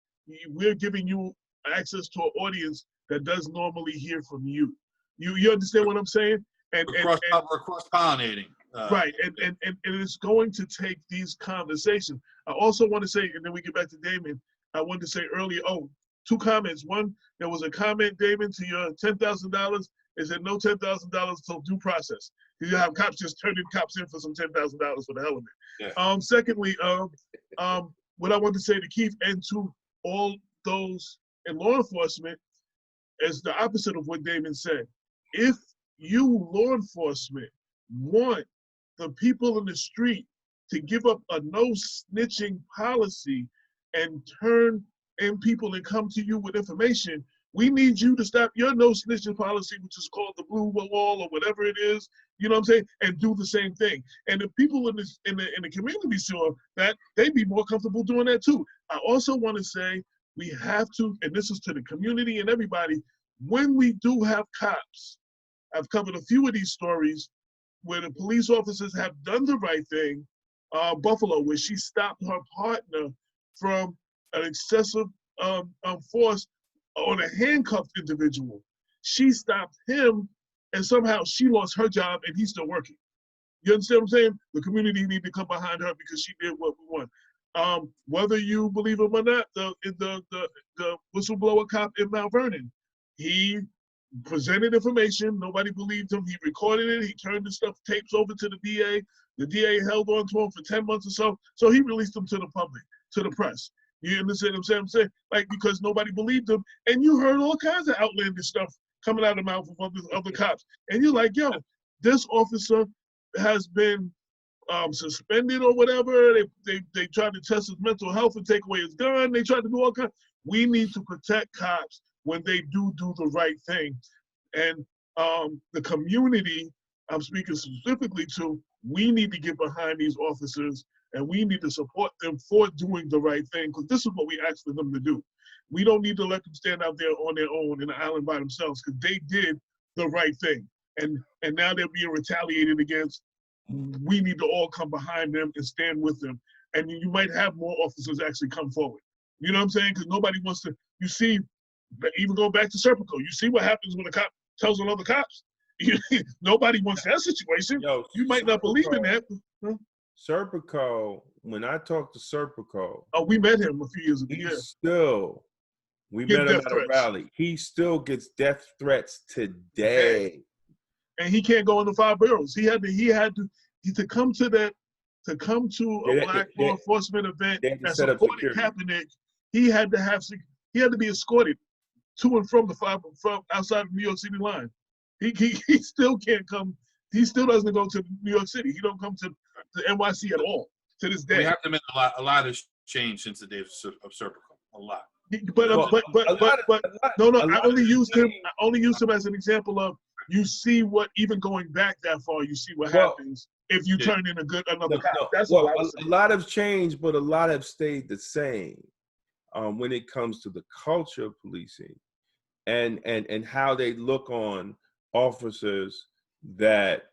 S2: we're giving you access to an audience that does normally hear from you. You understand what I'm saying?
S3: We're cross-pollinating.
S2: Right, and it's going to take these conversations. I also want to say, and then we get back to Damon, I wanted to say earlier, two comments. One, there was a comment, Damon, to your $10,000. They said no $10,000 till due process. You have cops just turning cops in for some $10,000 for the hell of it. Yeah. Secondly, what I want to say to Keith and to all those in law enforcement is the opposite of what Damon said. If you, law enforcement, want the people in the street to give up a no snitching policy and turn in people and come to you with information, we need you to stop your no snitching policy, which is called the blue wall or whatever it is, you know what I'm saying, and do the same thing. And the people in the community saw that, they'd be more comfortable doing that too. I also want to say we have to, and this is to the community and everybody, when we do have cops, I've covered a few of these stories where the police officers have done the right thing. Buffalo, where she stopped her partner from an excessive force on a handcuffed individual. She stopped him, and somehow she lost her job, and he's still working. You understand what I'm saying? The community need to come behind her because she did what we want. Whether you believe him or not, the whistleblower cop in Mount Vernon, he presented information. Nobody believed him. He recorded it. He turned the tapes over to the DA. The DA held on to him for 10 months or so. So he released them to the public, to the press. You understand what I'm saying? Like, because nobody believed him. And you heard all kinds of outlandish stuff coming out of the mouth of other cops. And you're like, yo, this officer has been suspended or whatever. They tried to test his mental health and take away his gun. They tried to do all kinds. We need to protect cops when they do the right thing. And the community I'm speaking specifically to, we need to get behind these officers and we need to support them for doing the right thing, because this is what we asked for them to do. We don't need to let them stand out there on their own in the island by themselves, because they did the right thing. And now they're being retaliated against. We need to all come behind them and stand with them. And you might have more officers actually come forward. You know what I'm saying? Because nobody wants to, you see, even going back to Serpico, you see what happens when a cop tells on other cops. Nobody wants that situation.
S1: Yo,
S2: you might not believe in that. Huh?
S1: Serpico, when I talked to Serpico.
S2: Oh, we met him a few years ago.
S1: We met him at a rally. He still gets death threats today.
S2: Okay. And he can't go in the 5 boroughs. He had to come to a black law enforcement event and support Kaepernick. He had to be escorted to and from from outside of New York City line. He still can't come. He still doesn't go to New York City. He don't come to the NYC at all to this day.
S3: We have to admit a lot has changed since the days of Serpico. A lot.
S2: I only used him as an example of, you see what, even going back that far, you see what happens if you turn in another cop. That's what I was saying.
S1: A lot have changed, but a lot have stayed the same when it comes to the culture of policing and how they look on officers that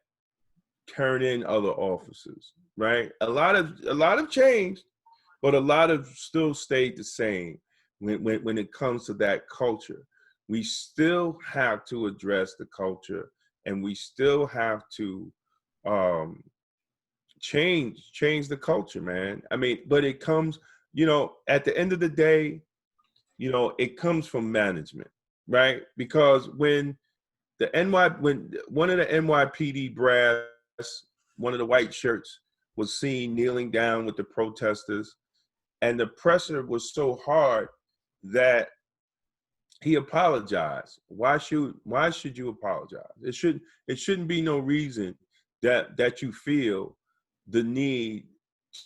S1: turn in other officers, right? A lot have changed, but a lot of still stayed the same when it comes to that culture. We still have to address the culture, and we still have to change the culture, man. I mean, but it comes, at the end of the day, it comes from management, right? Because when one of the NYPD brass, one of the white shirts, was seen kneeling down with the protesters, and the pressure was so hard that he apologized. Why should you apologize? It shouldn't be no reason that you feel the need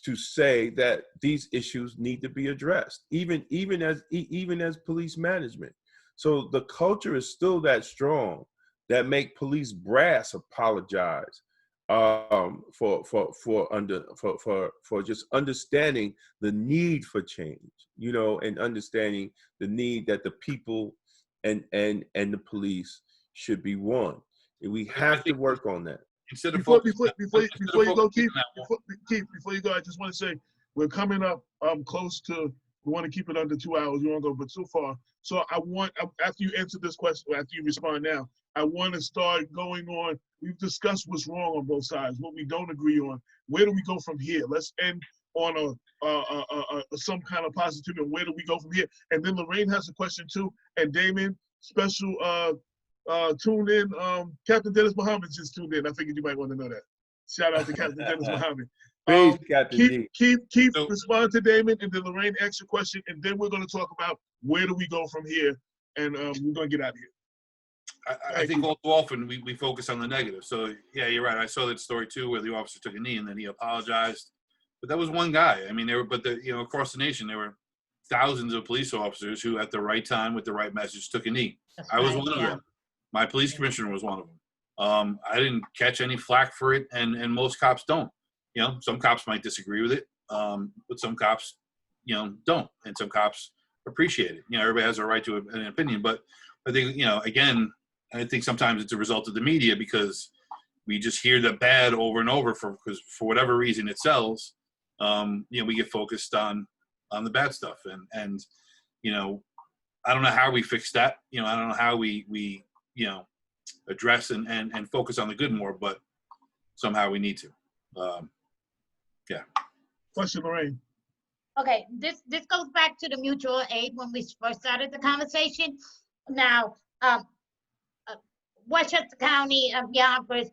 S1: to say that these issues need to be addressed, even as police management. So the culture is still that strong that make police brass apologize for just understanding the need for change, and understanding the need that the people and the police should be one. And we have to work on that.
S3: Instead of
S2: Before you go, Keith, before you go, I just want to say we're coming up close to. We want to keep it under 2 hours. We won't go, but so far. So after you answer this question, after you respond now, I want to start going on. We've discussed what's wrong on both sides, what we don't agree on. Where do we go from here? Let's end on some kind of positivity. Where do we go from here? And then Lorraine has a question too. And Damon, special tune in. Captain Dennis Muhammad just tuned in. I figured you might want to know that. Shout out to Captain Dennis Muhammad. Keith, respond to Damon, and then Lorraine asks a question, and then we're going to talk about where do we go from here, and we're going to get out of here.
S3: I think all too often we focus on the negative. So yeah, you're right. I saw that story too, where the officer took a knee and then he apologized. But that was one guy. I mean, across the nation, there were thousands of police officers who, at the right time, with the right message, took a knee. I was one of them. My police commissioner was one of them. I didn't catch any flack for it, and most cops don't. Some cops might disagree with it, but some cops, don't, and some cops appreciate it. Everybody has a right to an opinion, but I think, again, I think sometimes it's a result of the media because we just hear the bad over and over because for whatever reason it sells. We get focused on the bad stuff, and I don't know how we fix that. I don't know how we address and focus on the good more, but somehow we need to. Yeah.
S2: Question, Lorraine.
S5: Okay, this goes back to the mutual aid when we first started the conversation. Now, Westchester County, Yonkers,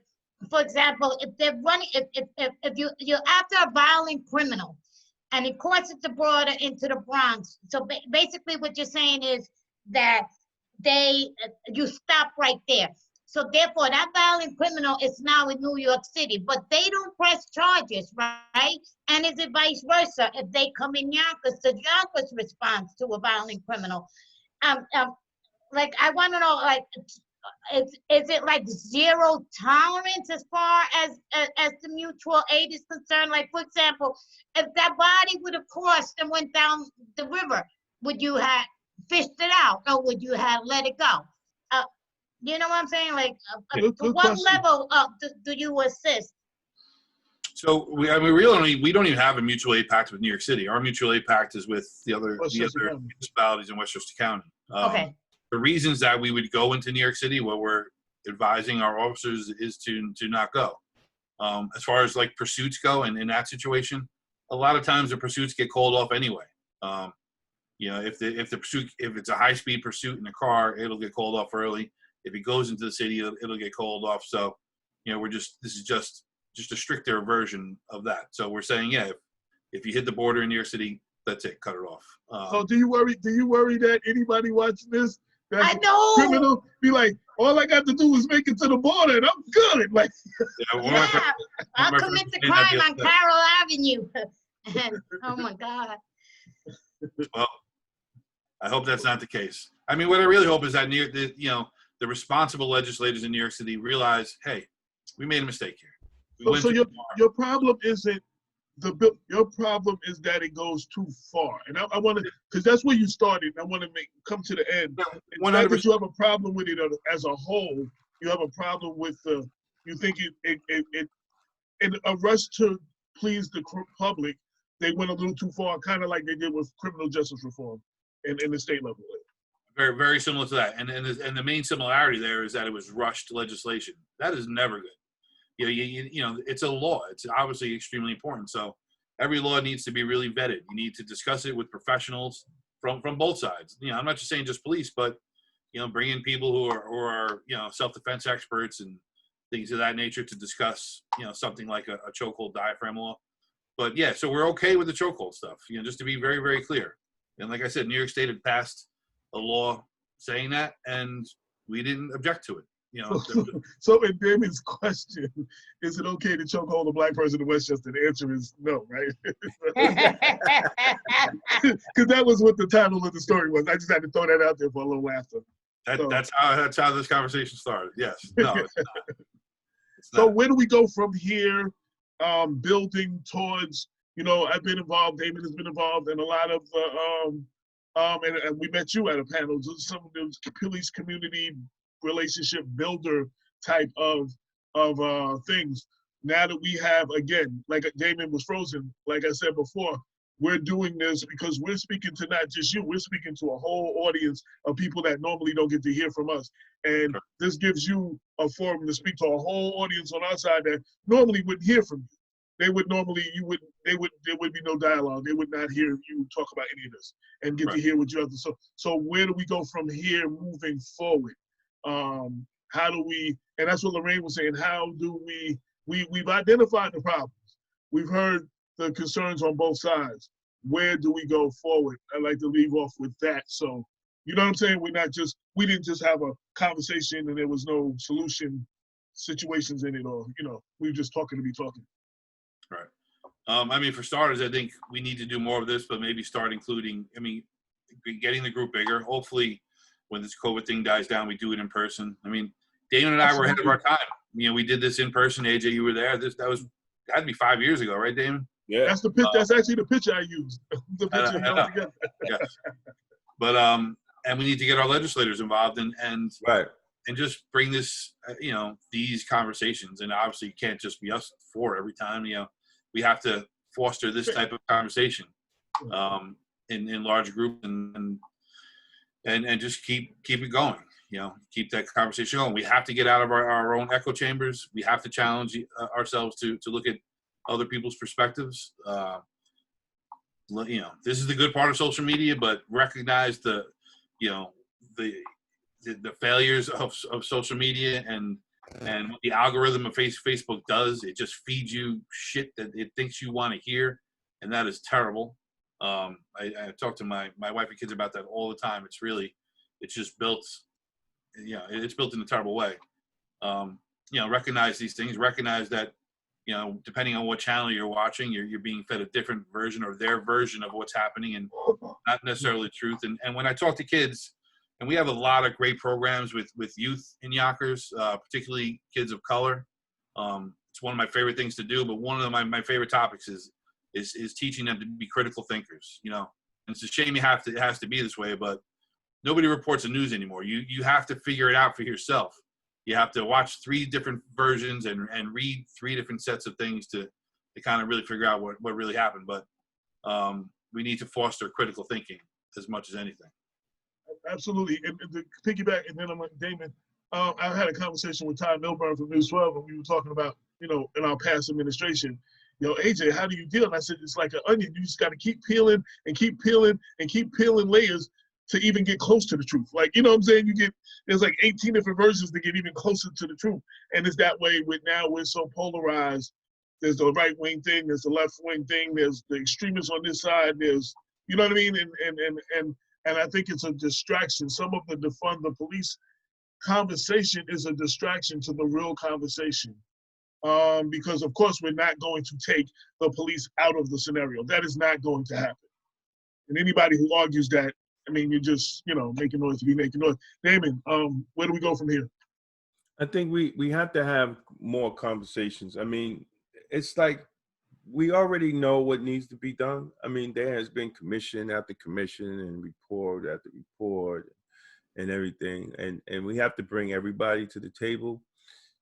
S5: for example, if they're running, if you're after a violent criminal, and it crosses the border into the Bronx, so basically what you're saying is that you stop right there. So therefore, that violent criminal is now in New York City, but they don't press charges, right? And is it vice versa? If they come in Yonkers, the Yonkers response to a violent criminal. Like, I want to know, like, is it like zero tolerance as far as the mutual aid is concerned? Like, for example, if that body would have crossed and went down the river, would you have fished it out, or would you have let it go? You know what I'm saying? Like, to what level do you assist?
S3: So we don't even have a mutual aid pact with New York City. Our mutual aid pact is with the other municipalities in Westchester County.
S5: Okay.
S3: The reasons that we would go into New York City, what we're advising our officers is to not go. As far as like pursuits go, and in that situation, a lot of times the pursuits get called off anyway. If it's a high speed pursuit in a car, it'll get called off early. If it goes into the city, it'll get called off. So, this is just a stricter version of that. So we're saying, yeah, if you hit the border in New York City, that's it, cut it off.
S2: So do you worry that anybody watching this, that's
S5: I know,
S2: criminal, be like, all I got to do is make it to the border and I'm good. Like,
S5: I'll commit the crime on Carroll Avenue. Oh my God.
S3: Well, I hope that's not the case. I mean, what I really hope is that the responsible legislators in New York City realize, hey, we made a mistake here.
S2: So your problem isn't your problem is that it goes too far. And I want to, because that's where you started. I want to come to the end. It's not that you have a problem with it as a whole. You have a problem with you think it in a rush to please the public, they went a little too far, kind of like they did with criminal justice reform in the state level.
S3: Very, very similar to that. And the main similarity there is that it was rushed legislation. That is never good. You know, it's a law. It's obviously extremely important. So every law needs to be really vetted. You need to discuss it with professionals from both sides. You know, I'm not just saying just police, but, you know, bring in people who are you know, self-defense experts and things of that nature to discuss, you know, something like a chokehold diaphragm law. But yeah, so we're okay with the chokehold stuff, you know, just to be very, very clear. And like I said, New York State had passed a law saying that, and we didn't object to it. You know,
S2: so in Damon's question, is it okay to chokehold a black person in Westchester? The answer is no, right? Because that was what the title of the story was. I just had to throw that out there for a little laughter.
S3: That's how this conversation started. Yes. No, it's not.
S2: So where do we go from here? Building towards, you know, I've been involved, Damon has been involved in a lot of, and we met you at a panel, some of those police community relationship builder type of things. Now that we have, again, like Damon was frozen, like I said before, we're doing this because we're speaking to not just you, we're speaking to a whole audience of people that normally don't get to hear from us. And this gives you a forum to speak to a whole audience on our side that normally wouldn't hear from you. They would normally, there would be no dialogue. They would not hear you talk about any of this and get to hear what you have to say. So where do we go from here moving forward? How do we, and that's what Lorraine was saying, how do we've identified the problems. We've heard the concerns on both sides. Where do we go forward? I'd like to leave off with that. So, you know what I'm saying? We didn't just have a conversation and there was no solution situations in it, or, you know, we were just talking to be talking.
S3: Right. I mean, for starters, I think we need to do more of this, but maybe start including, I mean, getting the group bigger. Hopefully, when this COVID thing dies down, we do it in person. I mean, Damon and I were ahead of our time. You know, we did this in person. AJ, you were there. That had to be 5 years ago, right, Damon?
S1: Yeah.
S2: That's the pitch. That's actually the picture I used. The picture
S3: I know. Yes. But and we need to get our legislators involved and
S1: right.
S3: And just bring this, you know, these conversations. And obviously, it can't just be us four every time. You know, we have to foster this type of conversation in large groups and just keep it going. You know, keep that conversation going. We have to get out of our own echo chambers. We have to challenge ourselves to look at other people's perspectives. You know, this is the good part of social media, but recognize the failures of social media and what the algorithm of Facebook does. It just feeds you shit that it thinks you want to hear, and that is terrible. I talk to my wife and kids about that all the time. It's just built, you know, it's built in a terrible way. You know, recognize these things. Recognize that, you know, depending on what channel you're watching, you're being fed a different version or their version of what's happening, and not necessarily the truth. And when I talk to kids, and we have a lot of great programs with youth in Yonkers, particularly kids of color. It's one of my favorite things to do, but one of my favorite topics is teaching them to be critical thinkers. You know, and it's a shame it has to be this way, but nobody reports the news anymore. You have to figure it out for yourself. You have to watch 3 different versions and read 3 different sets of things to kind of really figure out what really happened. But we need to foster critical thinking as much as anything.
S2: Absolutely. And to piggyback, and then I'm like, Damon, I had a conversation with Ty Milburn from News 12, and we were talking about, you know, in our past administration, you know, AJ, how do you deal? And I said, it's like an onion. You just got to keep peeling and keep peeling and keep peeling layers to even get close to the truth. Like, you know what I'm saying? There's like 18 different versions to get even closer to the truth. And it's that way we're so polarized. There's the right wing thing, there's the left wing thing, there's the extremists on this side, there's, you know what I mean? And I think it's a distraction. Some of the defund the police conversation is a distraction to the real conversation. Because of course we're not going to take the police out of the scenario. That is not going to happen. And anybody who argues that, I mean, you're just, you know, making noise to be making noise. Damon, where do we go from here?
S1: I think we have to have more conversations. I mean, it's like we already know what needs to be done. I mean, there has been commission after commission and report after report and everything. And we have to bring everybody to the table.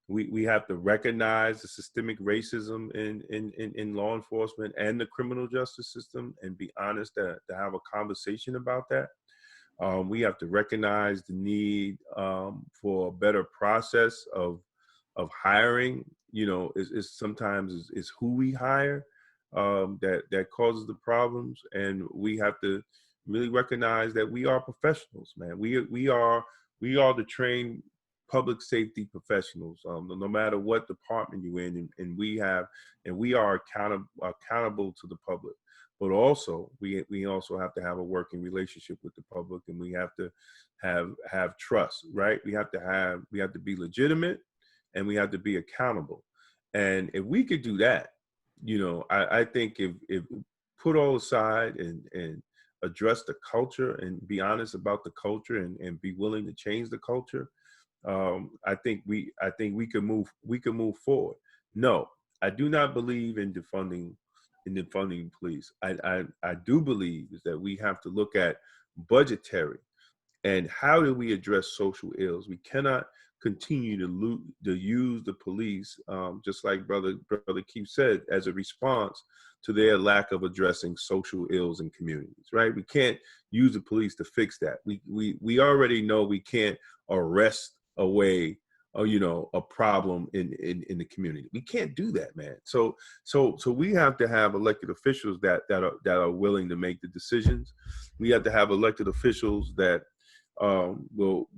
S1: We have to recognize the systemic racism in law enforcement and the criminal justice system, and be honest to have a conversation about that. We have to recognize the need for a better process of hiring. You know, is sometimes is who we hire that causes the problems, and we have to really recognize that we are professionals, man. We are the trained public safety professionals, no matter what department you're in, and we are accountable to the public. But also, we also have to have a working relationship with the public, and we have to have trust, right? We have to be legitimate, and we have to be accountable. And if we could do that, you know, I think if put all aside and address the culture and be honest about the culture and be willing to change the culture, I think we can move forward. No, I do not believe in defunding police. I do believe is that we have to look at budgetary and how do we address social ills. We cannot continue to use the police, just like brother Keith said, as a response to their lack of addressing social ills in communities, right? We can't use the police to fix that. We already know we can't arrest away a problem in the community. We can't do that, man. So we have to have elected officials that are willing to make the decisions. We have to have elected officials that will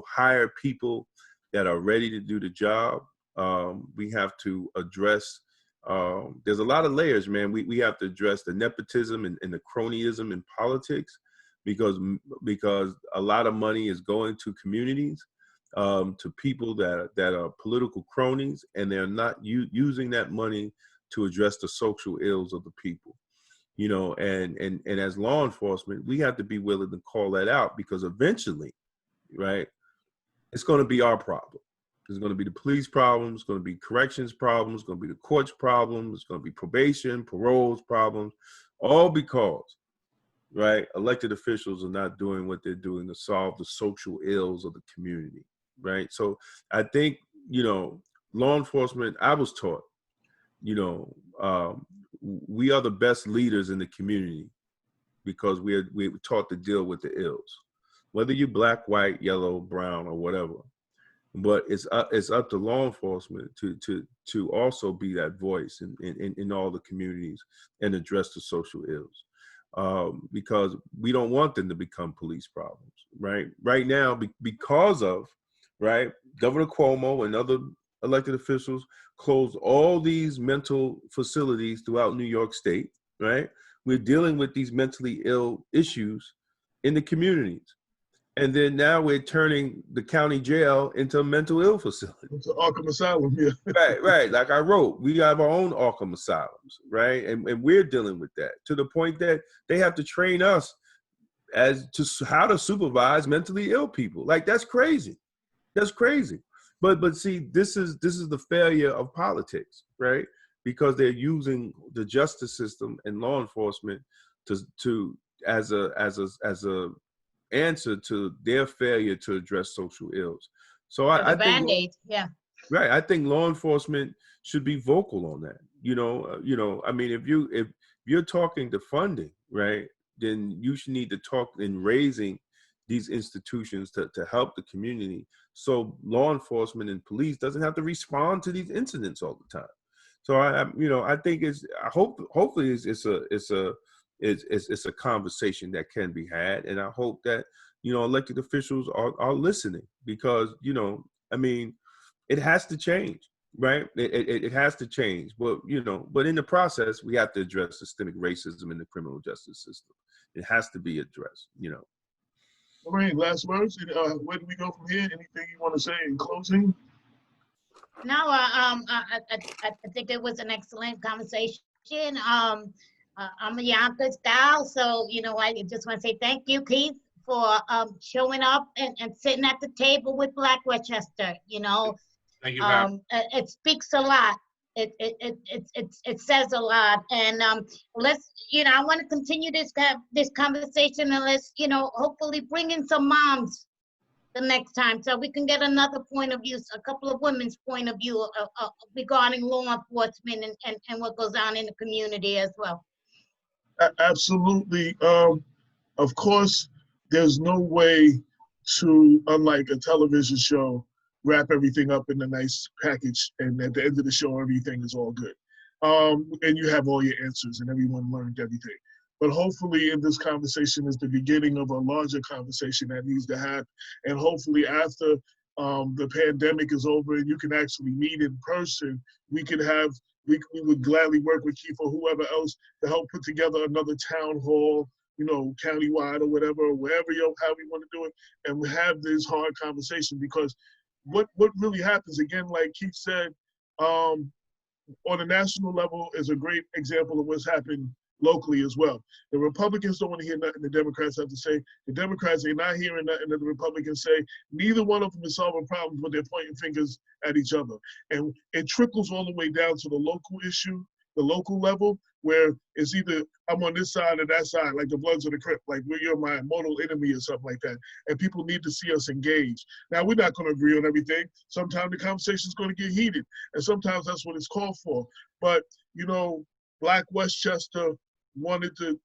S1: hire people that are ready to do the job. We have to address, there's a lot of layers, man. We have to address the nepotism and the cronyism in politics, because a lot of money is going to communities, to people that are political cronies, and they're not using that money to address the social ills of the people. You know, and as law enforcement, we have to be willing to call that out, because eventually, right, it's going to be our problem. It's going to be the police problem. It's going to be corrections problems. It's going to be the courts problem. It's going to be probation, paroles problems, all because, right, elected officials are not doing what they're doing to solve the social ills of the community, right? So I think, you know, law enforcement, I was taught, you know, we are the best leaders in the community because we're taught to deal with the ills, whether you're black, white, yellow, brown, or whatever. But it's up to law enforcement to also be that voice in all the communities and address the social ills, because we don't want them to become police problems, right? Right now, because of, right, Governor Cuomo and other elected officials closed all these mental facilities throughout New York State, right? We're dealing with these mentally ill issues in the communities. And then now we're turning the county jail into a mental ill facility.
S2: It's an Arkham Asylum, yeah.
S1: Right. Like I wrote, we have our own Arkham Asylums, right? And we're dealing with that to the point that they have to train us as to how to supervise mentally ill people. Like, that's crazy. That's crazy. But see, this is the failure of politics, right? Because they're using the justice system and law enforcement to as a answer to their failure to address social ills. So I think, right, I think law enforcement should be vocal on that. You know, I mean, if you're talking to funding, right, then you should need to talk in raising these institutions to help the community, so law enforcement and police doesn't have to respond to these incidents all the time. So I think hopefully it's a conversation that can be had, and I hope that, you know, elected officials are listening, because, you know, I mean, it has to change, right? It has to change, but, you know, but in the process, we have to address systemic racism in the criminal justice system. It has to be addressed, you know.
S2: Lorraine, last words. Where do we go from here? Anything you want to say in closing?
S5: No, I think it was an excellent conversation. I'm a Yonkers gal, so, you know, I just want to say thank you, Keith, for showing up and sitting at the table with Black Westchester. You know,
S3: thank you.
S5: It speaks a lot. It says a lot, and let's, you know, I want to continue this conversation, and let's, you know, hopefully bring in some moms the next time, so we can get another point of view, a couple of women's point of view regarding law enforcement and what goes on in the community as well.
S2: Absolutely. Of course, there's no way to, unlike a television show, wrap everything up in a nice package, and at the end of the show, everything is all good. And you have all your answers, and everyone learned everything. But hopefully in this conversation is the beginning of a larger conversation that needs to happen. And hopefully after the pandemic is over and you can actually meet in person, we would gladly work with Keith or whoever else to help put together another town hall, you know, countywide or whatever, or wherever how we want to do it, and we have this hard conversation. Because what really happens, again, like Keith said, on a national level is a great example of what's happened locally as well. The Republicans don't want to hear nothing the Democrats have to say. The Democrats are not hearing nothing that the Republicans say. Neither one of them is solving problems, but they're pointing fingers at each other. And it trickles all the way down to the local issue, the local level, where it's either I'm on this side or that side, like the Bloods of the Crip, like you're my mortal enemy or something like that. And people need to see us engaged. Now, we're not going to agree on everything. Sometimes the conversation is going to get heated, and sometimes that's what it's called for. But, you know, Black Westchester wanted to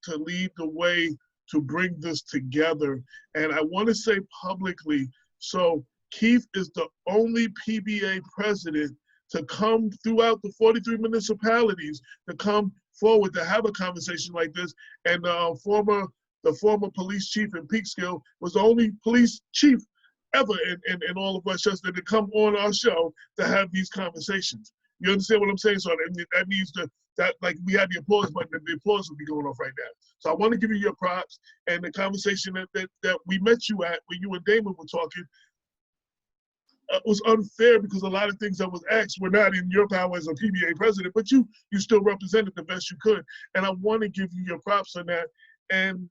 S2: lead the way to bring this together. And I want to say publicly, so Keith is the only PBA president to come throughout the 43 municipalities to come forward to have a conversation like this. And the former police chief in Peekskill was the only police chief ever in all of Westchester to come on our show to have these conversations. You understand what I'm saying? So that means that like we had the applause button, and the applause will be going off right now. So I want to give you your props, and the conversation that we met you at, where you and Damon were talking, was unfair because a lot of things that was asked were not in your power as a PBA president, but you still represented the best you could. And I want to give you your props on that. And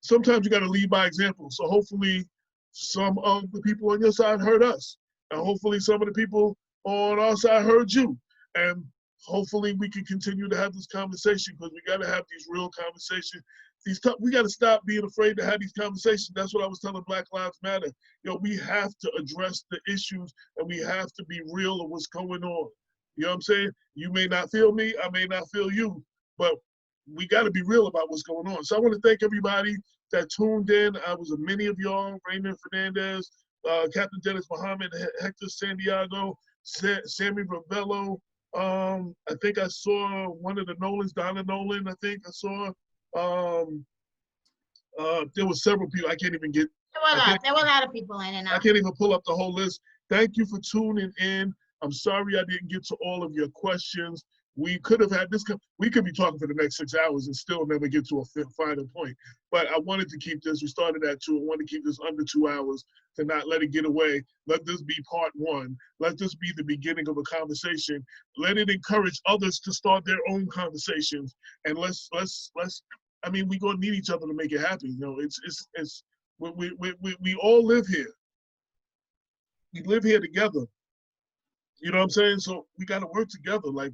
S2: sometimes you got to lead by example. So hopefully some of the people on your side heard us, and hopefully some of the people on our side heard you. And hopefully we can continue to have this conversation, because we got to have these real conversations. We got to stop being afraid to have these conversations. That's what I was telling Black Lives Matter. You know, we have to address the issues, and we have to be real of what's going on. You know what I'm saying? You may not feel me, I may not feel you, but we got to be real about what's going on. So I want to thank everybody that tuned in. I was with many of y'all: Raymond Fernandez, Captain Dennis Muhammad, Hector Santiago, Sammy Ravello. I think I saw one of the Nolans, Donna Nolan. I think I saw. There were several people. I can't even get.
S5: There were a lot of people in and out.
S2: I can't even pull up the whole list. Thank you for tuning in. I'm sorry I didn't get to all of your questions. We could have had this. We could be talking for the next 6 hours and still never get to a final point. But I wanted to keep this. We started at 2. I want to keep this under 2 hours to not let it get away. Let this be part 1. Let this be the beginning of a conversation. Let it encourage others to start their own conversations. And let's. I mean, we're gonna need each other to make it happen. You know, we all live here. We live here together. You know what I'm saying? So we got to work together. Like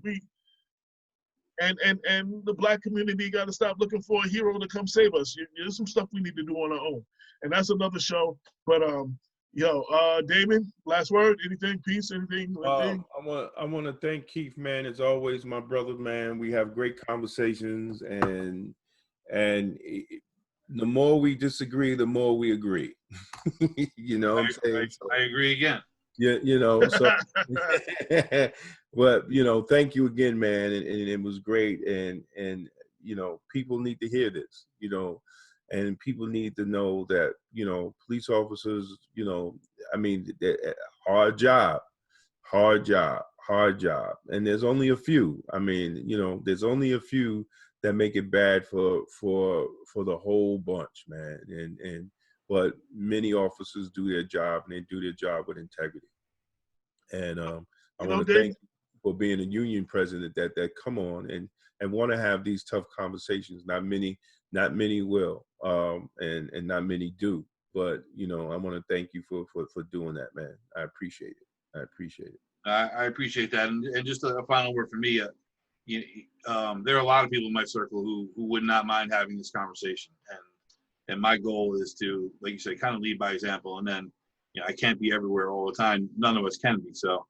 S2: and the Black community got to stop looking for a hero to come save us. There's some stuff we need to do on our own, and that's another show. But Damon, last word? Anything? Peace? Anything?
S1: I want to thank Keith, man. It's always my brother, man. We have great conversations, and the more we disagree, the more we agree. You know what I'm saying?
S3: I agree again.
S1: Yeah, you know, so but you know, thank you again, man, and it was great, and you know, people need to hear this, you know, and people need to know that, you know, police officers, you know, I mean, hard job, and there's only a few. I mean, you know, there's only a few that make it bad for the whole bunch, man, but many officers do their job, and they do their job with integrity. And I want to thank you for being a union president that come on and want to have these tough conversations. Not many will, and not many do. But you know, I want to thank you for doing that, man. I appreciate it. I
S3: appreciate that. And just a final word for me. There are a lot of people in my circle who would not mind having this conversation, and my goal is to, like you said, kind of lead by example, and then I can't be everywhere all the time. None of us can be. So,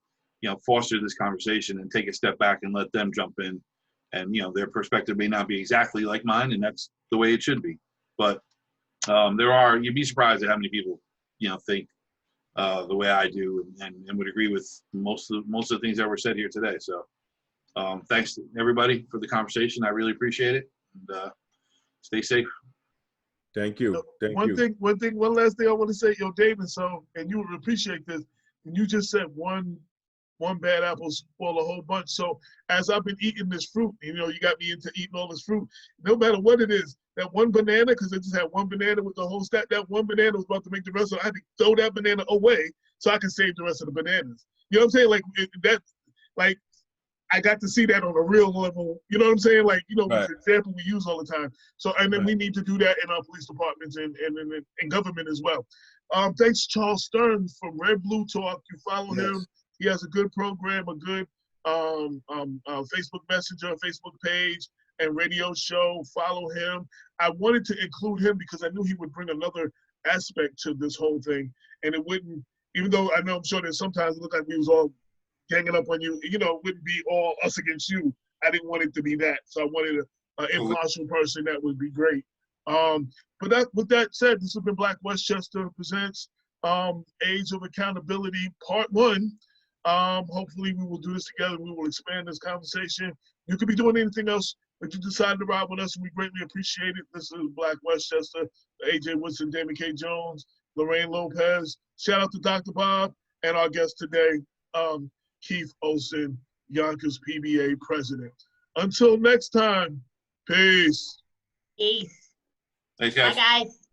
S3: foster this conversation and take a step back and let them jump in. And, their perspective may not be exactly like mine, and that's the way it should be. But you'd be surprised at how many people, think the way I do and would agree with most of the things that were said here today. So thanks to everybody for the conversation. I really appreciate it. And stay safe.
S1: Thank you.
S2: One last thing I want to say, Damon, and you would appreciate this, and you just said one bad apple spoil a whole bunch. So as I've been eating this fruit, you got me into eating all this fruit, no matter what it is, that one banana, because I just had one banana with the whole stack, that one banana was about to make the rest of it. I had to throw that banana away so I could save the rest of the bananas. You know what I'm saying? I got to see that on a real level. You know what I'm saying? Right. The example we use all the time. So, and then we need to do that in our police departments and government as well. Thanks, Charles Stern from RedBlueTalk. You follow him. He has a good program, a good Facebook Messenger, Facebook page, and radio show. Follow him. I wanted to include him because I knew he would bring another aspect to this whole thing. And it wouldn't, even though I'm sure that sometimes it looked like we was all ganging up on you, it wouldn't be all us against you. I didn't want it to be that. So I wanted an impartial person that would be great. But with that said, this has been Black Westchester Presents Age of Accountability Part 1. Hopefully we will do this together. We will expand this conversation. You could be doing anything else, but you decided to ride with us, and we greatly appreciate it. This is Black Westchester, AJ Woodson, Damon K. Jones, Lorraine Lopez. Shout out to Dr. Bob and our guest today, Keith Olson, Yonkers PBA president. Until next time, peace.
S5: Peace.
S3: Thanks, guys.
S5: Bye, guys.